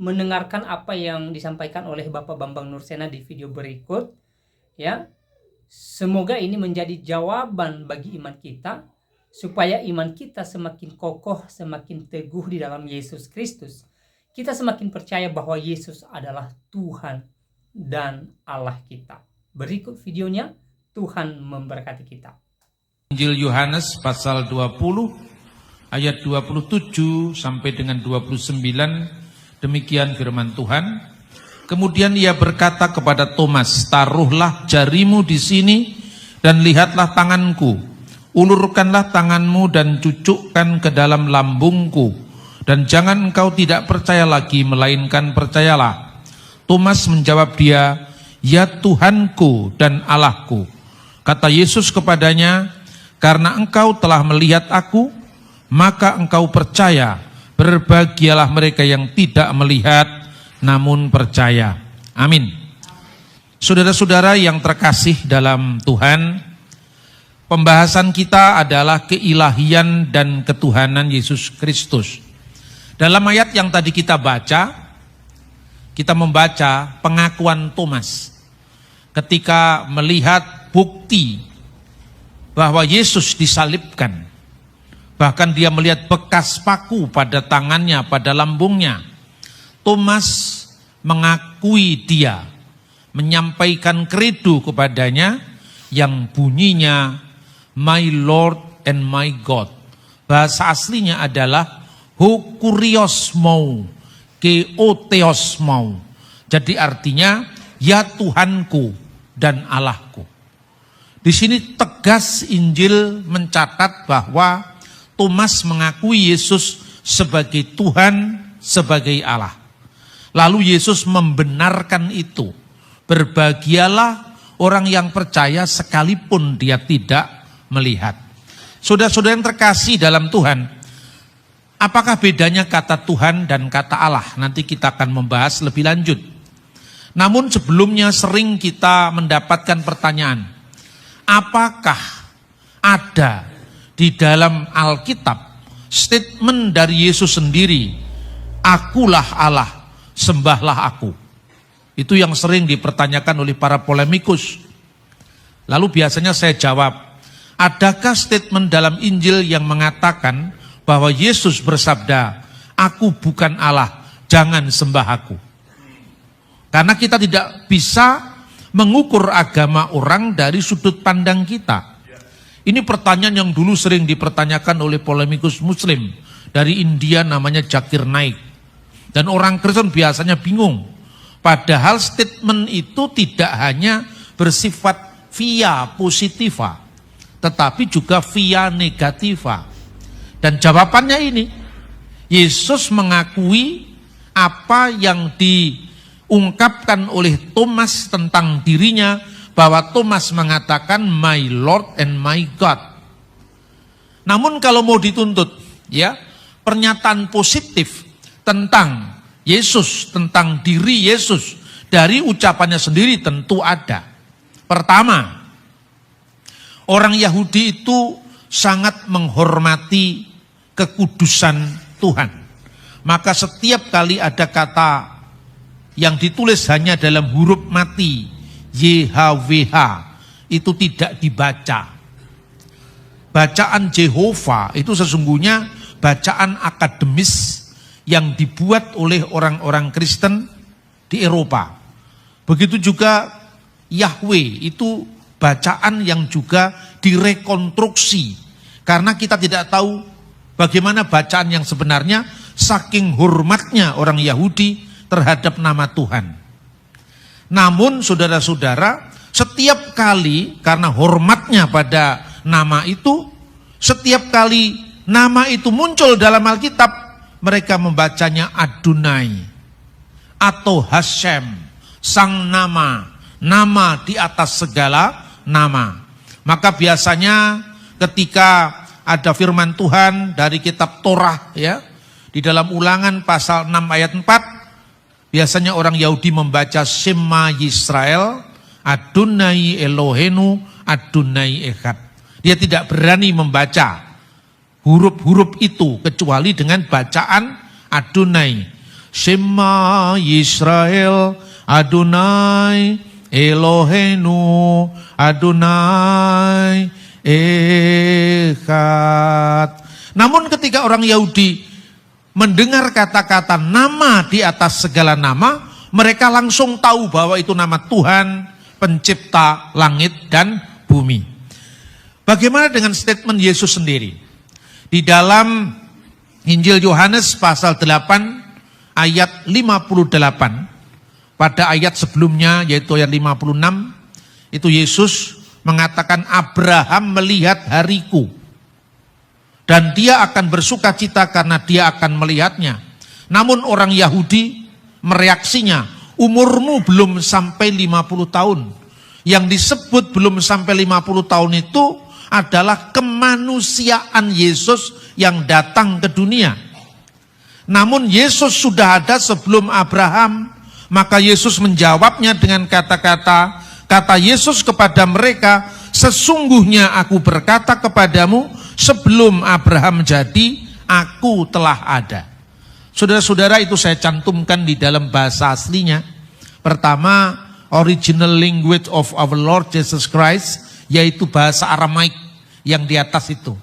mendengarkan apa yang disampaikan oleh Bapak Bambang Nursena di video berikut, ya. Semoga ini menjadi jawaban bagi iman kita, supaya iman kita semakin kokoh, semakin teguh di dalam Yesus Kristus. Kita semakin percaya bahwa Yesus adalah Tuhan dan Allah kita. Berikut videonya, Tuhan memberkati kita. Injil Yohanes pasal 20 ayat 27 sampai dengan 29, demikian firman Tuhan. Kemudian ia berkata kepada Thomas, taruhlah jarimu di sini dan lihatlah tanganku. Ulurkanlah tanganmu dan cucukkan ke dalam lambungku. Dan jangan engkau tidak percaya lagi, melainkan percayalah. Thomas menjawab dia, ya Tuhanku dan Allahku. Kata Yesus kepadanya, karena engkau telah melihat aku, maka engkau percaya. Berbahagialah mereka yang tidak melihat, namun percaya. Amin. Saudara-saudara yang terkasih dalam Tuhan, pembahasan kita adalah keilahian dan ketuhanan Yesus Kristus. Dalam ayat yang tadi kita baca, kita membaca pengakuan Thomas ketika melihat bukti bahwa Yesus disalibkan. Bahkan dia melihat bekas paku pada tangannya, pada lambungnya. Thomas mengakui dia, menyampaikan kredo kepadanya yang bunyinya My Lord and my God. Bahasa aslinya adalah Ho kurios mau, Keoteos mau. Jadi artinya ya Tuhanku dan Allahku. Di sini tegas Injil mencatat bahwa Thomas mengakui Yesus sebagai Tuhan, sebagai Allah. Lalu Yesus membenarkan itu. Berbahagialah orang yang percaya sekalipun dia tidak melihat. Saudara-saudara yang terkasih dalam Tuhan, apakah bedanya kata Tuhan dan kata Allah? Nanti kita akan membahas lebih lanjut. Namun sebelumnya sering kita mendapatkan pertanyaan, apakah ada di dalam Alkitab statement dari Yesus sendiri, akulah Allah, sembahlah aku. Itu yang sering dipertanyakan oleh para polemikus. Lalu biasanya saya jawab, adakah statement dalam Injil yang mengatakan bahwa Yesus bersabda, "Aku bukan Allah, jangan sembah aku." Karena kita tidak bisa mengukur agama orang dari sudut pandang kita. Ini pertanyaan yang dulu sering dipertanyakan oleh polemikus Muslim dari India namanya Zakir Naik. Dan orang Kristen biasanya bingung. Padahal statement itu tidak hanya bersifat via positiva, tetapi juga via negativa. Dan jawabannya ini, Yesus mengakui apa yang diungkapkan oleh Thomas tentang dirinya, bahwa Thomas mengatakan my Lord and my God. Namun kalau mau dituntut, ya, pernyataan positif tentang Yesus, tentang diri Yesus dari ucapannya sendiri tentu ada. Pertama, orang Yahudi itu sangat menghormati kekudusan Tuhan. Maka setiap kali ada kata yang ditulis hanya dalam huruf mati, YHWH, itu tidak dibaca. Bacaan Jehovah itu sesungguhnya bacaan akademis yang dibuat oleh orang-orang Kristen di Eropa. Begitu juga Yahweh, itu bacaan yang juga direkonstruksi. Karena kita tidak tahu bagaimana bacaan yang sebenarnya, saking hormatnya orang Yahudi terhadap nama Tuhan. Namun saudara-saudara, setiap kali karena hormatnya pada nama itu, setiap kali nama itu muncul dalam Alkitab, mereka membacanya Adonai atau Hashem, sang nama, nama di atas segala nama. Maka biasanya ketika ada firman Tuhan dari kitab Torah, ya, di dalam Ulangan pasal 6 ayat 4, biasanya orang Yahudi membaca Shema Yisrael, Adonai Elohenu, Adonai Echad. Dia tidak berani membaca huruf-huruf itu kecuali dengan bacaan Adonai. Shema Yisrael, Adonai Elohenu, Adonai Echad. Namun ketika orang Yahudi mendengar kata-kata nama di atas segala nama, mereka langsung tahu bahwa itu nama Tuhan, pencipta langit dan bumi. Bagaimana dengan statement Yesus sendiri? Di dalam Injil Yohanes pasal 8 ayat 58, pada ayat sebelumnya yaitu ayat 56, itu Yesus mengatakan Abraham melihat hariku dan dia akan bersuka cita karena dia akan melihatnya. Namun orang Yahudi mereaksinya, umurmu belum sampai 50 tahun. Yang disebut belum sampai 50 tahun itu adalah kemanusiaan Yesus yang datang ke dunia. Namun Yesus sudah ada sebelum Abraham, maka Yesus menjawabnya dengan kata-kata, kata Yesus kepada mereka, sesungguhnya aku berkata kepadamu, sebelum Abraham jadi, aku telah ada. Saudara-saudara, itu saya cantumkan di dalam bahasa aslinya. Pertama, original language of our Lord Jesus Christ, yaitu bahasa Aramaik yang di atas itu.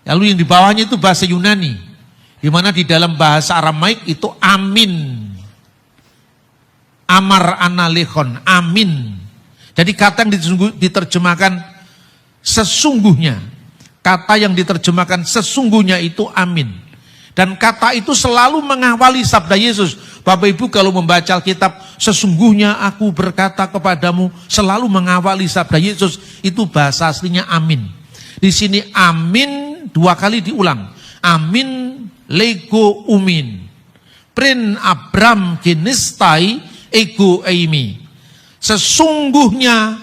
Lalu yang di bawahnya itu bahasa Yunani, di mana di dalam bahasa Aramaik itu amin, amar analechon, amin. Jadi kata yang diterjemahkan sesungguhnya, kata yang diterjemahkan sesungguhnya itu amin. Dan kata itu selalu mengawali sabda Yesus. Bapak Ibu kalau membaca Alkitab, sesungguhnya aku berkata kepadamu, selalu mengawali sabda Yesus, itu bahasa aslinya amin. Di sini amin 2 kali diulang. Amin lego umin. Prin abram kinistai ego eimi. Sesungguhnya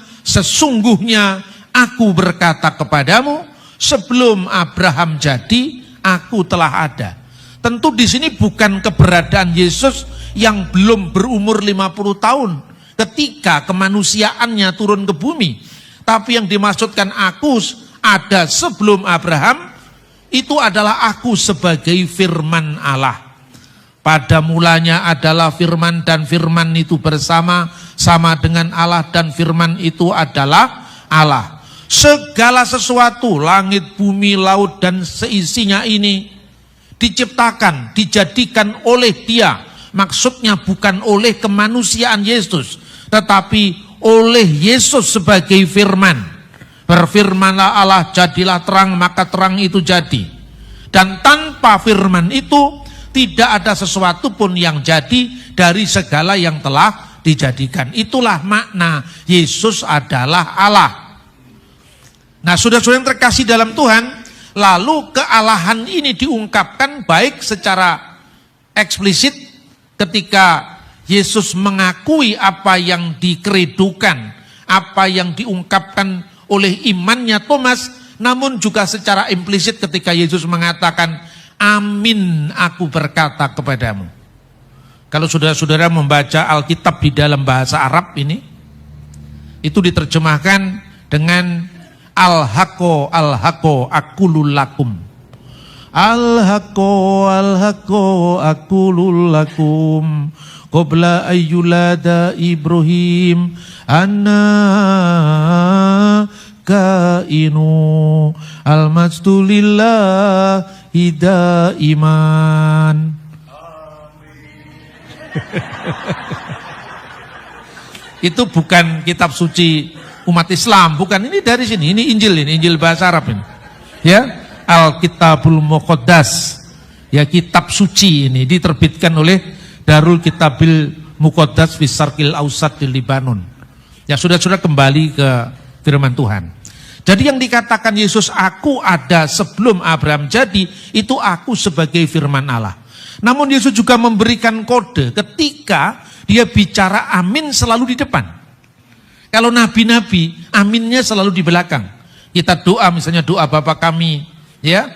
aku berkata kepadamu, sebelum Abraham jadi, aku telah ada. Tentu di sini bukan keberadaan Yesus yang belum berumur 50 tahun ketika kemanusiaannya turun ke bumi. Tapi yang dimaksudkan aku ada sebelum Abraham, itu adalah aku sebagai firman Allah. Pada mulanya adalah firman dan firman itu bersama dengan Allah dan firman itu adalah Allah. segala sesuatu, langit, bumi, laut, dan seisinya ini diciptakan, dijadikan oleh Dia. Maksudnya bukan oleh kemanusiaan Yesus, tetapi oleh Yesus sebagai firman. Berfirmanlah Allah, jadilah terang, maka terang itu jadi. Dan tanpa firman itu tidak ada sesuatu pun yang jadi dari segala yang telah dijadikan. Itulah makna Yesus adalah Allah. Nah, saudara-saudara yang terkasih dalam Tuhan, lalu kealahan ini diungkapkan baik secara eksplisit ketika Yesus mengakui apa yang dikredokan, apa yang diungkapkan oleh imannya Thomas, namun juga secara implisit ketika Yesus mengatakan, amin aku berkata kepadamu. Kalau saudara-saudara membaca Alkitab di dalam bahasa Arab ini, itu diterjemahkan dengan Al-Haqo, Al-Haqo, Aqulul lakum. Al-Haqo, Al-Haqo, Aqulul lakum. Qabla ayyulada Ibrahim anna kainu al-majdu lillahi daiman. Itu bukan kitab suci umat Islam, bukan, ini dari sini, ini Injil bahasa Arab ini. Ya, Alkitabul Muqaddas. Ya, kitab suci ini diterbitkan oleh Darul Kitabil Muqaddas fi Syarqil Ausat di Libanon. Ya, sudah kembali ke firman Tuhan. Jadi yang dikatakan Yesus, aku ada sebelum Abraham jadi, itu aku sebagai firman Allah. Namun Yesus juga memberikan kode ketika dia bicara amin selalu di depan. Kalau nabi-nabi, aminnya selalu di belakang. Kita doa, misalnya doa Bapa kami, ya,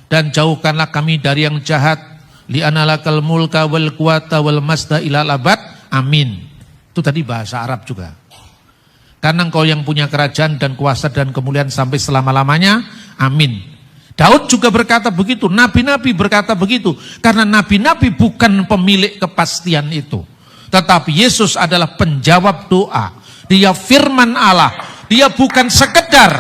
dan jauhkanlah kami dari yang jahat, li'analakal mulka wal quwata wal masda ilal abad, amin. Itu tadi bahasa Arab juga. Karena engkau yang punya kerajaan dan kuasa dan kemuliaan sampai selama-lamanya, amin. Daud juga berkata begitu, nabi-nabi berkata begitu, karena nabi-nabi bukan pemilik kepastian itu. Tetapi Yesus adalah penjawab doa. Dia firman Allah. Dia bukan sekedar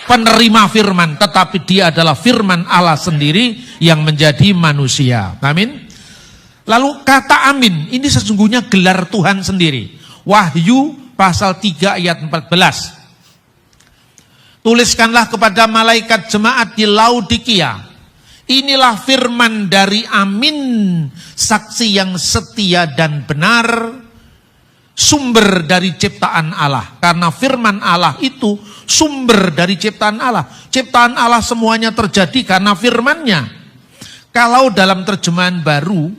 penerima firman, tetapi dia adalah firman Allah sendiri yang menjadi manusia. Amin. Lalu kata amin, ini sesungguhnya gelar Tuhan sendiri. Wahyu pasal 3 ayat 14. Tuliskanlah kepada malaikat jemaat di Laodikia. Inilah firman dari amin, saksi yang setia dan benar, sumber dari ciptaan Allah. Karena firman Allah itu sumber dari ciptaan Allah. Ciptaan Allah semuanya terjadi karena firman-Nya. Kalau dalam terjemahan baru,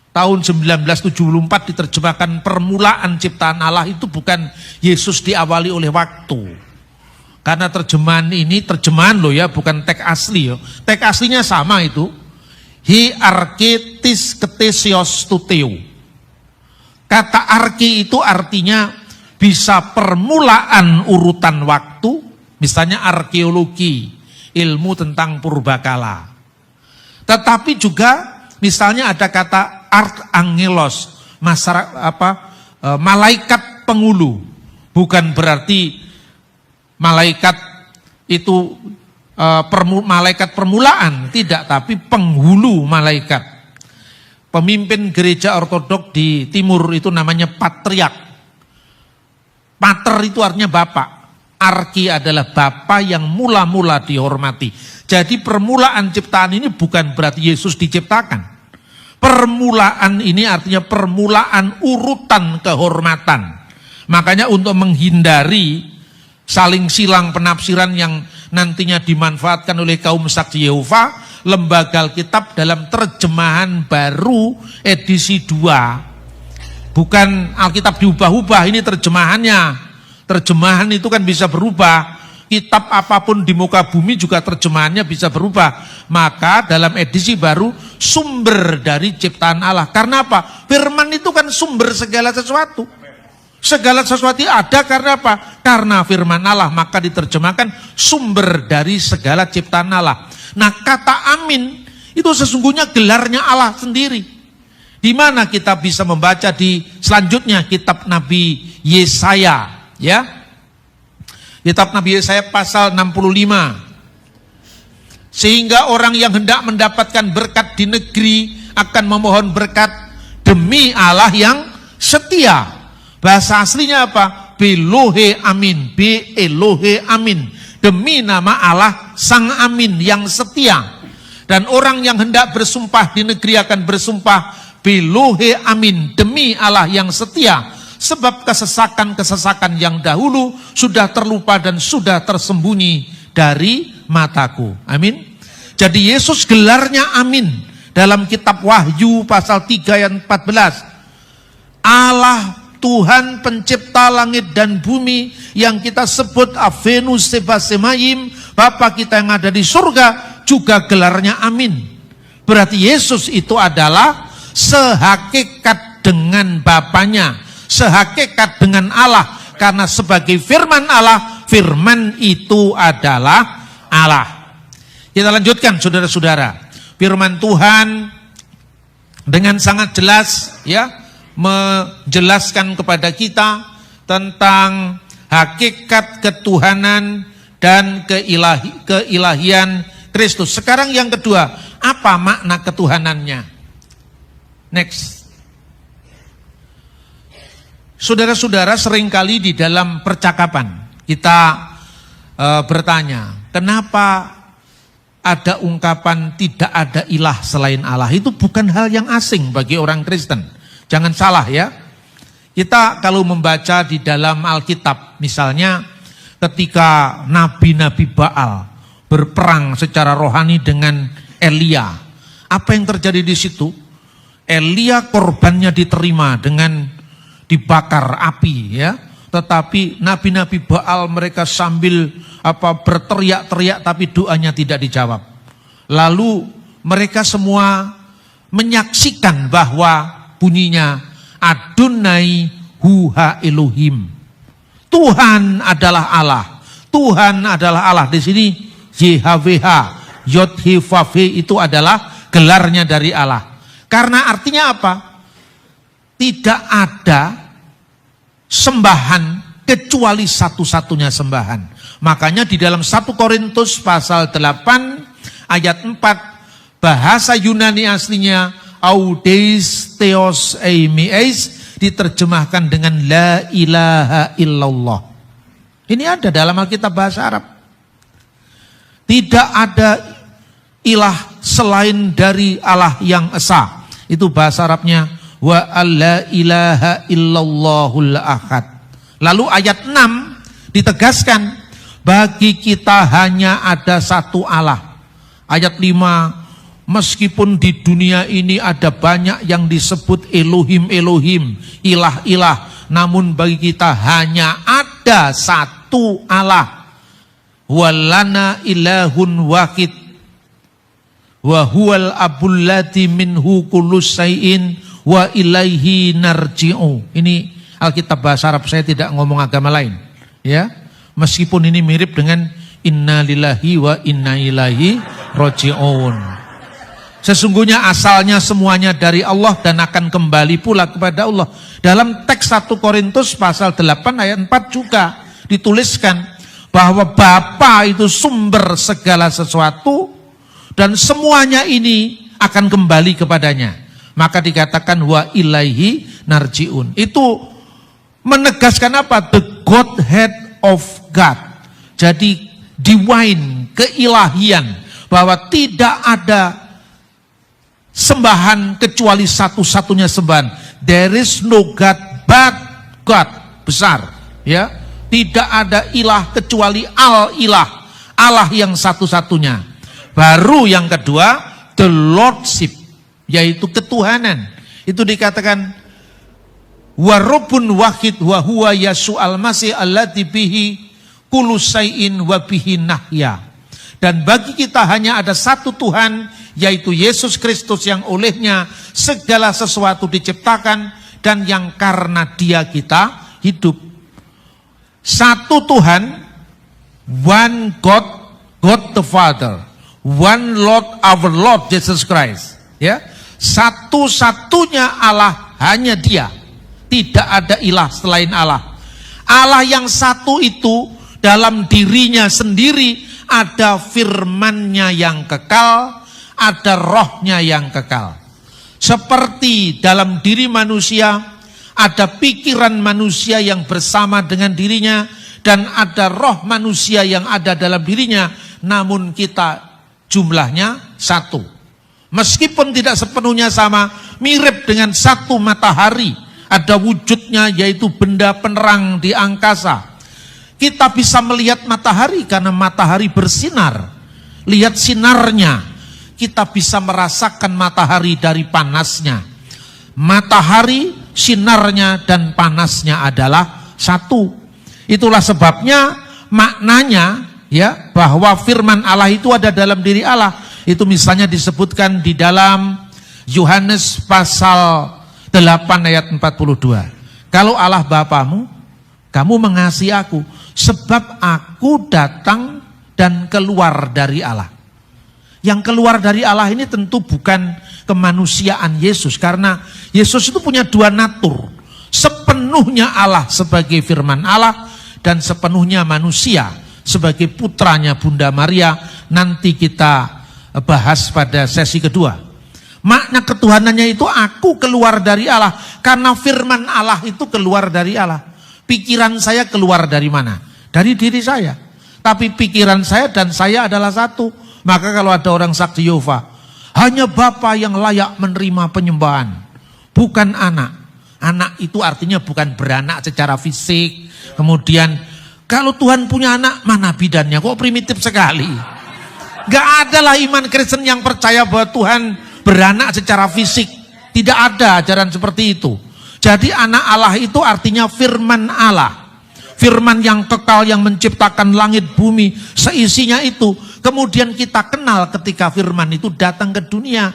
tahun 1974 diterjemahkan permulaan ciptaan Allah, itu bukan Yesus diawali oleh waktu. Karena terjemahan ini terjemahan loh ya, bukan teks asli ya. Teks aslinya sama itu. Hi arketis ketesios tuteu. Kata arki itu artinya bisa permulaan urutan waktu, misalnya arkeologi, ilmu tentang purbakala. Tetapi juga misalnya ada kata arkangelos, malaikat penghulu. Bukan berarti malaikat itu malaikat permulaan, tidak, tapi penghulu malaikat. Pemimpin gereja ortodok di timur itu namanya patriark. Pater itu artinya bapak. Arki adalah bapak yang mula-mula dihormati. Jadi permulaan ciptaan ini bukan berarti Yesus diciptakan. Permulaan ini artinya permulaan urutan kehormatan. Makanya untuk menghindari saling silang penafsiran yang nantinya dimanfaatkan oleh kaum saksi Yehova, Lembaga Alkitab dalam terjemahan baru edisi 2, bukan Alkitab diubah-ubah, ini terjemahannya. Terjemahan itu kan bisa berubah. Kitab apapun di muka bumi juga terjemahannya bisa berubah. Maka dalam edisi baru sumber dari ciptaan Allah. Karena apa? Firman itu kan sumber segala sesuatu. Segala sesuatu ada karena apa? Karena firman Allah, maka diterjemahkan sumber dari segala ciptaan Allah. Nah, kata amin itu sesungguhnya gelarnya Allah sendiri. Di mana kita bisa membaca di selanjutnya kitab Nabi Yesaya, ya. Kitab Nabi Yesaya pasal 65. Sehingga orang yang hendak mendapatkan berkat di negeri akan memohon berkat demi Allah yang setia. Bahasa aslinya apa? Belohe amin, be elohe amin. Demi nama Allah sang amin yang setia. Dan orang yang hendak bersumpah di negeri akan bersumpah belohe amin, demi Allah yang setia. Sebab kesesakan-kesesakan yang dahulu sudah terlupa dan sudah tersembunyi dari mataku. Amin. Jadi Yesus gelarnya amin. Dalam kitab Wahyu pasal 3 ayat 14. Allah Tuhan pencipta langit dan bumi yang kita sebut Avenus Sebasemayim, Bapa kita yang ada di surga, juga gelarnya amin. Berarti Yesus itu adalah sehakikat dengan Bapanya, sehakikat dengan Allah, karena sebagai firman Allah, firman itu adalah Allah. Kita lanjutkan saudara-saudara. Firman Tuhan dengan sangat jelas ya menjelaskan kepada kita tentang hakikat ketuhanan dan keilahian Kristus. Sekarang yang kedua, apa makna ketuhanannya? Next. Saudara-saudara, seringkali di dalam percakapan kita bertanya, kenapa ada ungkapan tidak ada ilah selain Allah? Itu bukan hal yang asing bagi orang Kristen. Jangan salah ya. Kita kalau membaca di dalam Alkitab, misalnya ketika nabi-nabi Baal berperang secara rohani dengan Elia, apa yang terjadi di situ? Elia korbannya diterima dengan dibakar api ya. Tetapi nabi-nabi Baal mereka sambil berteriak-teriak tapi doanya tidak dijawab. Lalu mereka semua menyaksikan bahwa bunyinya Adonai Huha Elohim. Tuhan adalah Allah. Tuhan adalah Allah. Di sini YHWH, Yod-He-Vav-He itu adalah gelarnya dari Allah. Karena artinya apa? Tidak ada sembahan kecuali satu-satunya sembahan. Makanya di dalam 1 Korintus pasal 8 ayat 4 bahasa Yunani aslinya Audeis Theos Eimiis diterjemahkan dengan la ilaha illallah. Ini ada dalam Alkitab bahasa Arab. Tidak ada ilah selain dari Allah yang esa. Itu bahasa Arabnya wa alla ilaha illallahul ahad. Lalu ayat 6 ditegaskan bagi kita hanya ada satu Allah. Ayat 5, meskipun di dunia ini ada banyak yang disebut Elohim, ilah-ilah, namun bagi kita hanya ada satu Allah. Walana ilahun wahid wa huwal abul ladzi minhu kullu syai'in wa ilaihi narji'u. Ini Alkitab bahasa Arab, saya tidak ngomong agama lain ya. Meskipun ini mirip dengan inna lillahi wa inna ilaihi raji'un. Sesungguhnya asalnya semuanya dari Allah dan akan kembali pula kepada Allah. Dalam teks 1 Korintus pasal 8 ayat 4 juga dituliskan bahwa Bapa itu sumber segala sesuatu dan semuanya ini akan kembali kepadanya. Maka dikatakan wa ilaihi narji'un. Itu menegaskan apa? The Godhead of God. Jadi divine, keilahian, bahwa tidak ada sembahan kecuali satu-satunya sembahan. There is no God but God. Besar ya. Tidak ada ilah kecuali al-ilah, Allah yang satu-satunya. Baru yang kedua, the lordship, yaitu ketuhanan. Itu dikatakan wa rabbun wahid wa huwa Yesus al-Masih alladzi bihi kullu syai'in wa bihi nahya. Dan bagi kita hanya ada satu Tuhan, yaitu Yesus Kristus yang olehnya segala sesuatu diciptakan dan yang karena Dia kita hidup. Satu Tuhan, one God, God the Father, one Lord, our Lord Jesus Christ. Ya, satu-satunya Allah hanya Dia. Tidak ada ilah selain Allah. Allah yang satu itu dalam dirinya sendiri ada firman-Nya yang kekal, ada rohnya yang kekal. Seperti dalam diri manusia ada pikiran manusia yang bersama dengan dirinya, dan ada roh manusia yang ada dalam dirinya, namun kita jumlahnya satu. Meskipun tidak sepenuhnya sama, mirip dengan satu matahari, ada wujudnya yaitu benda penerang di angkasa. Kita bisa melihat matahari karena matahari bersinar. Lihat sinarnya, kita bisa merasakan matahari dari panasnya. Matahari, sinarnya dan panasnya adalah satu. Itulah sebabnya maknanya ya, bahwa firman Allah itu ada dalam diri Allah. Itu misalnya disebutkan di dalam Yohanes pasal 8 ayat 42. Kalau Allah Bapamu, kamu mengasihi aku, sebab aku datang dan keluar dari Allah. Yang keluar dari Allah ini tentu bukan kemanusiaan Yesus, karena Yesus itu punya dua natur. Sepenuhnya Allah sebagai firman Allah, dan sepenuhnya manusia sebagai putranya Bunda Maria. Nanti kita bahas pada sesi kedua. Makna ketuhanannya itu aku keluar dari Allah, karena firman Allah itu keluar dari Allah. Pikiran saya keluar dari mana? Dari diri saya. Tapi pikiran saya dan saya adalah satu. Maka kalau ada orang saksi Yehova, hanya Bapa yang layak menerima penyembahan, bukan anak. Anak itu artinya bukan beranak secara fisik. Kemudian kalau Tuhan punya anak, mana bidannya? Kok primitif sekali? Gak adalah iman Kristen yang percaya bahwa Tuhan beranak secara fisik. Tidak ada ajaran seperti itu. Jadi anak Allah itu artinya firman Allah. Firman yang kekal yang menciptakan langit bumi seisinya itu. Kemudian kita kenal ketika firman itu datang ke dunia.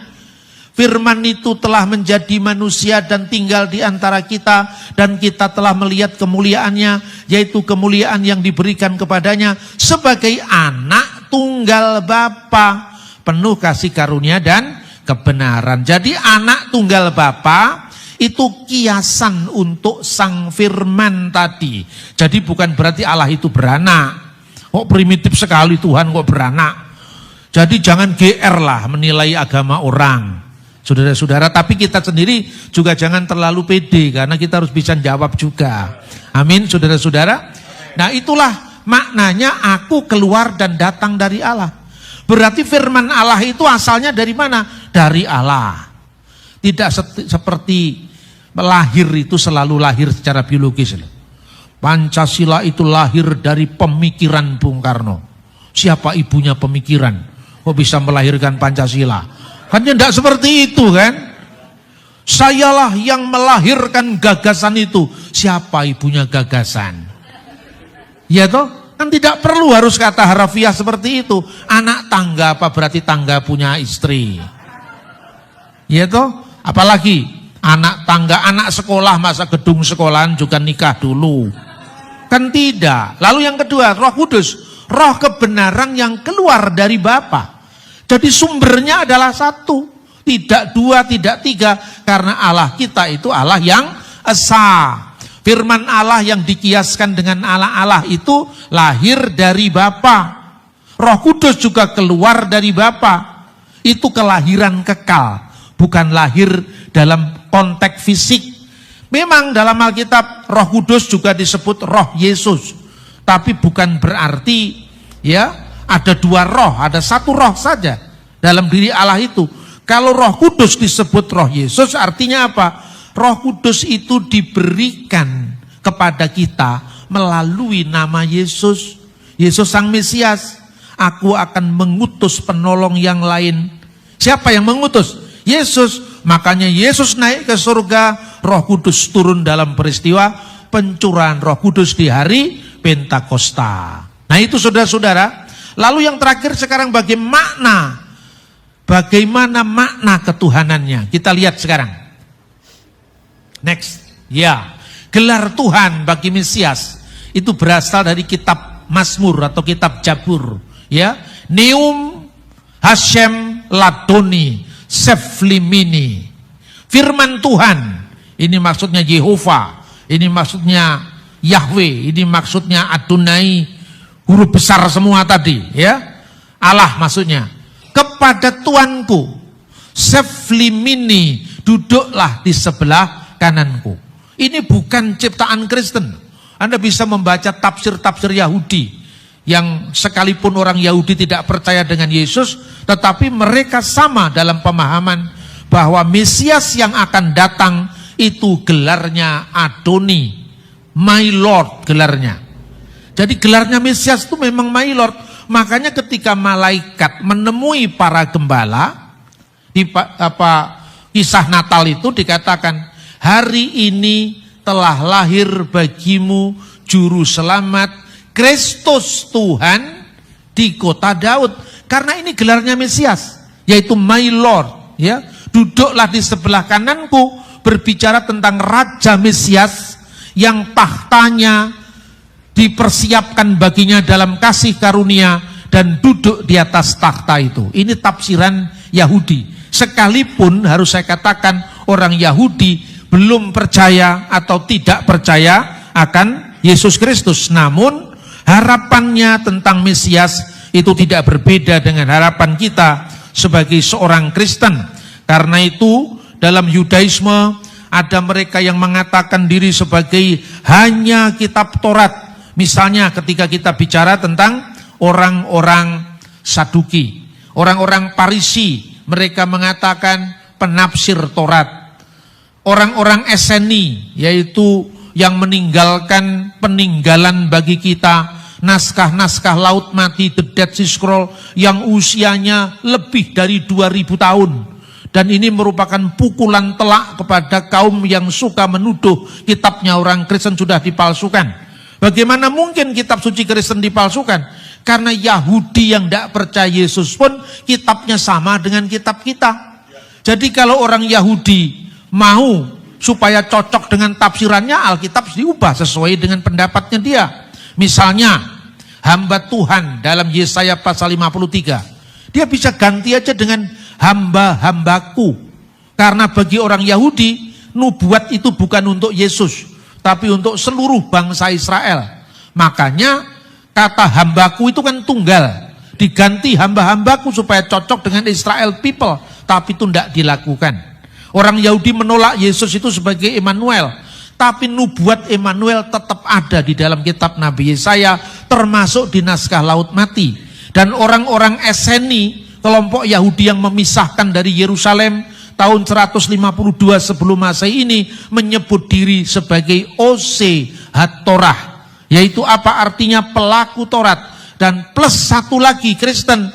Firman itu telah menjadi manusia dan tinggal di antara kita, dan kita telah melihat kemuliaannya, yaitu kemuliaan yang diberikan kepadanya sebagai anak tunggal Bapa, penuh kasih karunia dan kebenaran. Jadi anak tunggal Bapa itu kiasan untuk sang firman tadi. Jadi bukan berarti Allah itu beranak. Kok primitif sekali Tuhan kok beranak. Jadi jangan GR lah menilai agama orang, saudara-saudara. Tapi kita sendiri juga jangan terlalu pede, karena kita harus bisa jawab juga. Amin, saudara-saudara. Nah itulah maknanya aku keluar dan datang dari Allah. Berarti firman Allah itu asalnya dari mana? Dari Allah. Tidak seperti lahir itu selalu lahir secara biologis. Pancasila itu lahir dari pemikiran Bung Karno. Siapa ibunya pemikiran? Kok bisa melahirkan Pancasila? Kan tidak seperti itu kan? Sayalah yang melahirkan gagasan itu. Siapa ibunya gagasan? Ya toh? Kan tidak perlu harus kata harafiah seperti itu. Anak tangga apa berarti tangga punya istri? Ya toh? Apalagi anak tangga, anak sekolah, masa gedung sekolahan juga nikah dulu? Kan tidak. Lalu yang kedua, Roh Kudus, roh kebenaran yang keluar dari Bapa. Jadi sumbernya adalah satu, tidak dua, tidak tiga, karena Allah kita itu Allah yang esa. Firman Allah yang dikiaskan dengan Allah itu lahir dari Bapa. Roh Kudus juga keluar dari Bapa. Itu kelahiran kekal, bukan lahir dalam konteks fisik. Memang dalam Alkitab Roh Kudus juga disebut Roh Yesus, tapi bukan berarti ya ada dua roh, ada satu roh saja dalam diri Allah itu. Kalau Roh Kudus disebut Roh Yesus, artinya apa? Roh Kudus itu diberikan kepada kita melalui nama Yesus. Yesus Sang Mesias. Aku akan mengutus penolong yang lain. Siapa yang mengutus? Yesus. Makanya Yesus naik ke surga, Roh Kudus turun dalam peristiwa pencurahan Roh Kudus di hari Pentakosta. Nah itu saudara-saudara. Lalu yang terakhir sekarang bagaimana makna ketuhanannya? Kita lihat sekarang. Next. Ya, gelar Tuhan bagi Mesias itu berasal dari kitab Mazmur atau kitab Jabur. Ya, Neum Hashem Ladoni Seflimini. Firman Tuhan, ini maksudnya Yehova, ini maksudnya Yahweh, ini maksudnya Adonai, huruf besar semua tadi, ya. Allah maksudnya. Kepada Tuanku, Seflimini, duduklah di sebelah kananku. Ini bukan ciptaan Kristen. Anda bisa membaca tafsir-tafsir Yahudi yang sekalipun orang Yahudi tidak percaya dengan Yesus, tetapi mereka sama dalam pemahaman bahwa Mesias yang akan datang itu gelarnya Adoni, my Lord gelarnya. Jadi gelarnya Mesias itu memang my Lord. Makanya ketika malaikat menemui para gembala di kisah Natal itu dikatakan, hari ini telah lahir bagimu juru selamat Kristus Tuhan di kota Daud. Karena ini gelarnya Mesias, yaitu my Lord, ya. Duduklah di sebelah kananku, berbicara tentang Raja Mesias yang tahtanya dipersiapkan baginya dalam kasih karunia dan duduk di atas takhta itu. Ini tafsiran Yahudi. Sekalipun harus saya katakan orang Yahudi belum percaya atau tidak percaya akan Yesus Kristus, namun harapannya tentang Mesias itu tidak berbeda dengan harapan kita sebagai seorang Kristen. Karena itu dalam Yudaisme ada mereka yang mengatakan diri sebagai hanya kitab Taurat. Misalnya ketika kita bicara tentang orang-orang Saduki, orang-orang Parisi, mereka mengatakan penafsir Taurat. Orang-orang Eseni, yaitu yang meninggalkan peninggalan bagi kita, naskah-naskah Laut Mati, The Dead Sea Scroll, yang usianya lebih dari 2000 tahun. Dan ini merupakan pukulan telak kepada kaum yang suka menuduh kitabnya orang Kristen sudah dipalsukan. Bagaimana mungkin kitab suci Kristen dipalsukan? Karena Yahudi yang tidak percaya Yesus pun kitabnya sama dengan kitab kita. Jadi kalau orang Yahudi mau supaya cocok dengan tafsirannya, Alkitab diubah sesuai dengan pendapatnya dia. Misalnya hamba Tuhan dalam Yesaya pasal 53, dia bisa ganti aja dengan hamba-hambaku. Karena bagi orang Yahudi, nubuat itu bukan untuk Yesus, tapi untuk seluruh bangsa Israel. Makanya kata hambaku itu kan tunggal, diganti hamba-hambaku supaya cocok dengan Israel people, tapi itu tidak dilakukan. Orang Yahudi menolak Yesus itu sebagai Immanuel, tapi nubuat Immanuel tetap ada di dalam kitab Nabi Yesaya, termasuk di naskah Laut Mati. Dan orang-orang Eseni, kelompok Yahudi yang memisahkan dari Yerusalem tahun 152 sebelum Masehi ini, menyebut diri sebagai Ose HaTorah, yaitu apa artinya pelaku Taurat. Dan plus satu lagi Kristen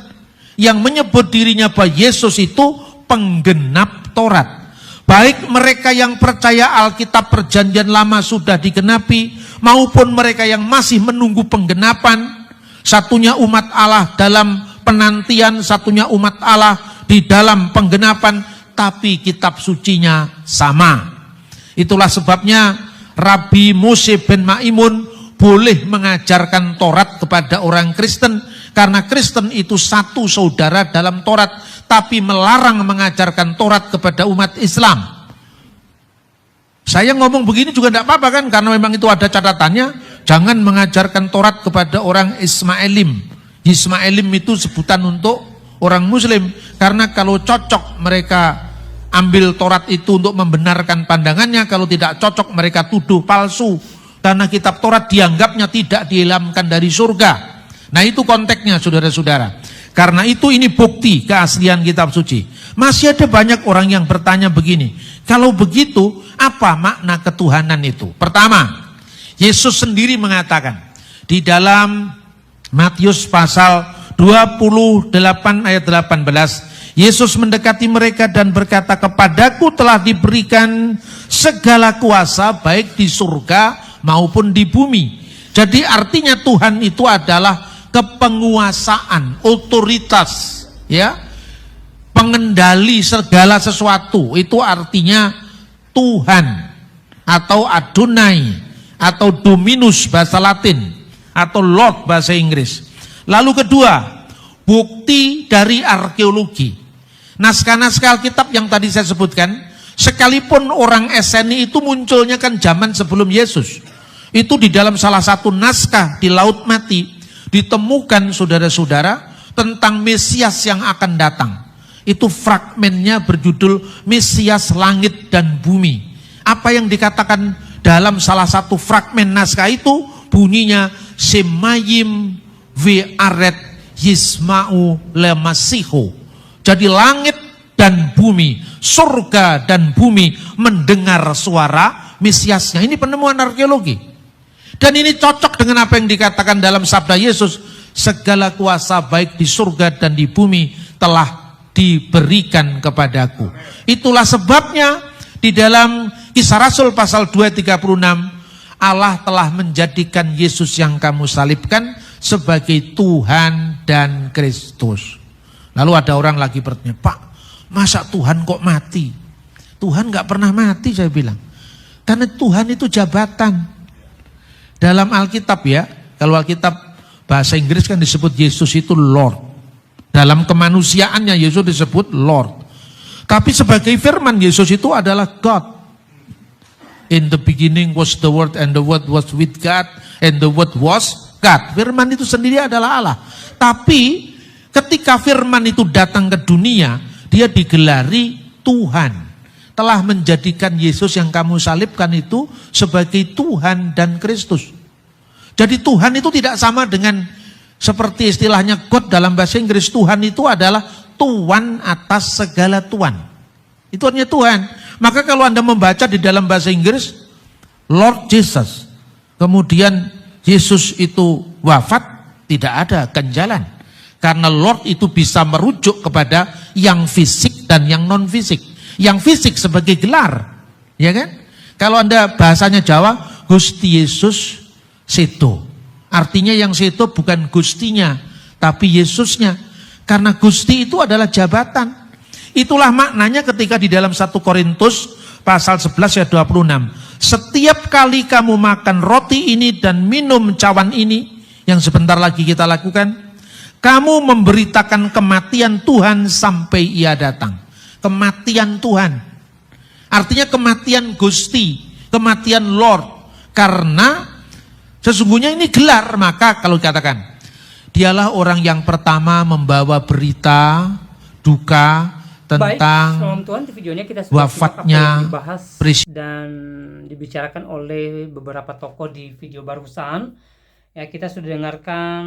yang menyebut dirinya bahwa Yesus itu penggenap Taurat. Baik mereka yang percaya Alkitab Perjanjian Lama sudah digenapi, maupun mereka yang masih menunggu penggenapan. Satunya umat Allah dalam penantian, satunya umat Allah di dalam penggenapan, tapi kitab sucinya sama. Itulah sebabnya Rabi Moshe ben Maimun boleh mengajarkan Taurat kepada orang Kristen, karena Kristen itu satu saudara dalam Taurat, tapi melarang mengajarkan Taurat kepada umat Islam. Saya ngomong begini juga tidak apa-apa kan, karena memang itu ada catatannya, jangan mengajarkan Taurat kepada orang Ismaelim. Ismaelim itu sebutan untuk orang Muslim, karena kalau cocok mereka ambil Taurat itu untuk membenarkan pandangannya, kalau tidak cocok mereka tuduh palsu, karena kitab Taurat dianggapnya tidak diilhamkan dari surga. Nah itu konteksnya saudara-saudara. Karena itu ini bukti keaslian kitab suci. Masih ada banyak orang yang bertanya begini, kalau begitu apa makna ketuhanan itu? Pertama, Yesus sendiri mengatakan di dalam Matius pasal 28 ayat 18, Yesus mendekati mereka dan berkata, kepadaku telah diberikan segala kuasa baik di surga maupun di bumi. Jadi artinya Tuhan itu adalah kepenguasaan, otoritas, ya, pengendali segala sesuatu. Itu artinya Tuhan atau Adonai atau Dominus bahasa Latin atau Lord bahasa Inggris. Lalu kedua, bukti dari arkeologi. Naskah-naskah Alkitab yang tadi saya sebutkan, sekalipun orang Eseni itu munculnya kan zaman sebelum Yesus. Itu di dalam salah satu naskah di Laut Mati ditemukan saudara-saudara tentang Mesias yang akan datang. Itu fragmennya berjudul Mesias langit dan bumi. Apa yang dikatakan dalam salah satu fragmen naskah itu bunyinya Semayim ve'aret yisma'u lemasihu. Jadi langit dan bumi, surga dan bumi mendengar suara Mesiasnya. Ini penemuan arkeologi. Dan ini cocok dengan apa yang dikatakan dalam sabda Yesus, segala kuasa baik di surga dan di bumi telah diberikan kepadaku. Itulah sebabnya di dalam Kisah Rasul pasal 2:36, Allah telah menjadikan Yesus yang kamu salibkan sebagai Tuhan dan Kristus. Lalu ada orang lagi bertanya, Pak, masa Tuhan kok mati? Tuhan gak pernah mati, saya bilang. Karena Tuhan itu jabatan. Dalam Alkitab ya, kalau Alkitab bahasa Inggris kan disebut Yesus itu Lord. Dalam kemanusiaannya Yesus disebut Lord. Tapi sebagai firman, Yesus itu adalah God. In the beginning was the Word, and the Word was with God, and the Word was God. Firman itu sendiri adalah Allah. Tapi ketika firman itu datang ke dunia, dia digelari Tuhan. Telah menjadikan Yesus yang kamu salibkan itu sebagai Tuhan dan Kristus. Jadi Tuhan itu tidak sama dengan seperti istilahnya God dalam bahasa Inggris. Tuhan itu adalah Tuan atas segala Tuan. Itu artinya Tuhan. Maka kalau Anda membaca di dalam bahasa Inggris, Lord Jesus, kemudian Yesus itu wafat, tidak ada ganjalan. Karena Lord itu bisa merujuk kepada yang fisik dan yang non fisik. Yang fisik sebagai gelar, ya kan? Kalau Anda bahasanya Jawa, Gusti Yesus sedo. Artinya yang sedo bukan Gustinya, tapi Yesusnya. Karena Gusti itu adalah jabatan. Itulah maknanya ketika di dalam 1 Korintus pasal 11 ayat 26. Setiap kali kamu makan roti ini dan minum cawan ini, yang sebentar lagi kita lakukan, kamu memberitakan kematian Tuhan sampai ia datang. Kematian Tuhan. Artinya kematian Gusti, kematian Lord. Karena sesungguhnya ini gelar, maka kalau dikatakan, dialah orang yang pertama membawa berita, duka, tentang Salam Tuhan, di videonya kita sudah wafatnya dibahas dan dibicarakan oleh beberapa tokoh di video barusan. Ya, kita sudah dengarkan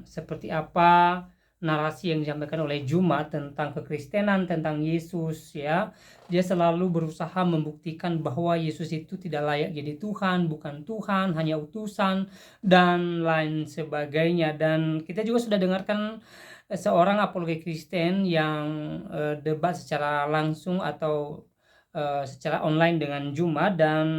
seperti apa narasi yang disampaikan oleh Juma tentang kekristenan, tentang Yesus ya. Dia selalu berusaha membuktikan bahwa Yesus itu tidak layak jadi Tuhan, bukan Tuhan, hanya utusan dan lain sebagainya. Dan kita juga sudah dengarkan seorang apologet Kristen yang debat secara langsung atau secara online dengan Juma, dan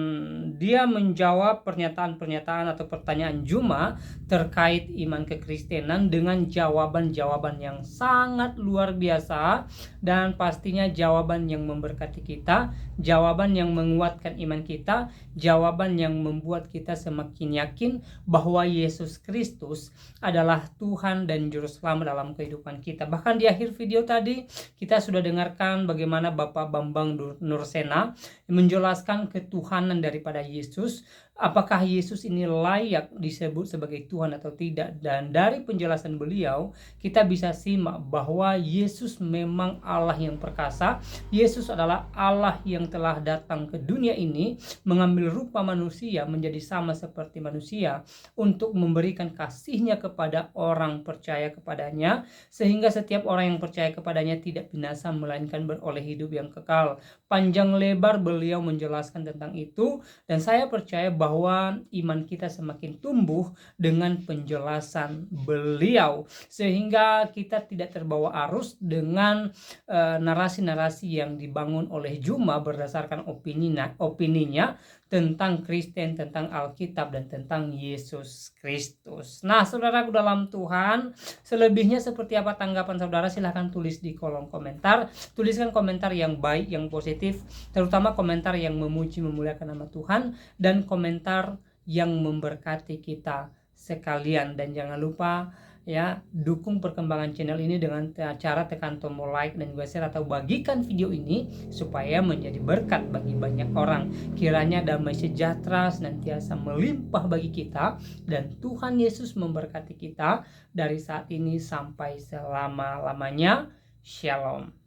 dia menjawab pernyataan-pernyataan atau pertanyaan Juma terkait iman kekristenan dengan jawaban-jawaban yang sangat luar biasa, dan pastinya jawaban yang memberkati kita, jawaban yang menguatkan iman kita, jawaban yang membuat kita semakin yakin bahwa Yesus Kristus adalah Tuhan dan Juru Selamat dalam kehidupan kita. Bahkan di akhir video tadi kita sudah dengarkan bagaimana Bapak Bambang Nursena menjelaskan ketuhanan daripada Yesus. Apakah Yesus ini layak disebut sebagai Tuhan atau tidak? Dan dari penjelasan beliau kita bisa simak bahwa Yesus memang Allah yang perkasa. Yesus adalah Allah yang telah datang ke dunia ini, mengambil rupa manusia menjadi sama seperti manusia untuk memberikan kasih-Nya kepada orang percaya kepadanya, sehingga setiap orang yang percaya kepadanya tidak binasa melainkan beroleh hidup yang kekal. Panjang lebar beliau menjelaskan tentang itu, dan saya percaya bahwa iman kita semakin tumbuh dengan penjelasan beliau, sehingga kita tidak terbawa arus dengan narasi-narasi yang dibangun oleh Juma berdasarkan opininya tentang Kristen, tentang Alkitab, dan tentang Yesus Kristus. Nah, saudaraku dalam Tuhan, selebihnya seperti apa tanggapan saudara? Silahkan tulis di kolom komentar. Tuliskan komentar yang baik, yang positif, terutama komentar yang memuji memuliakan nama Tuhan, dan komentar yang memberkati kita sekalian. Dan jangan lupa ya, dukung perkembangan channel ini dengan cara tekan tombol like dan juga share atau bagikan video ini supaya menjadi berkat bagi banyak orang. Kiranya damai sejahtera senantiasa melimpah bagi kita dan Tuhan Yesus memberkati kita dari saat ini sampai selama-lamanya. Shalom.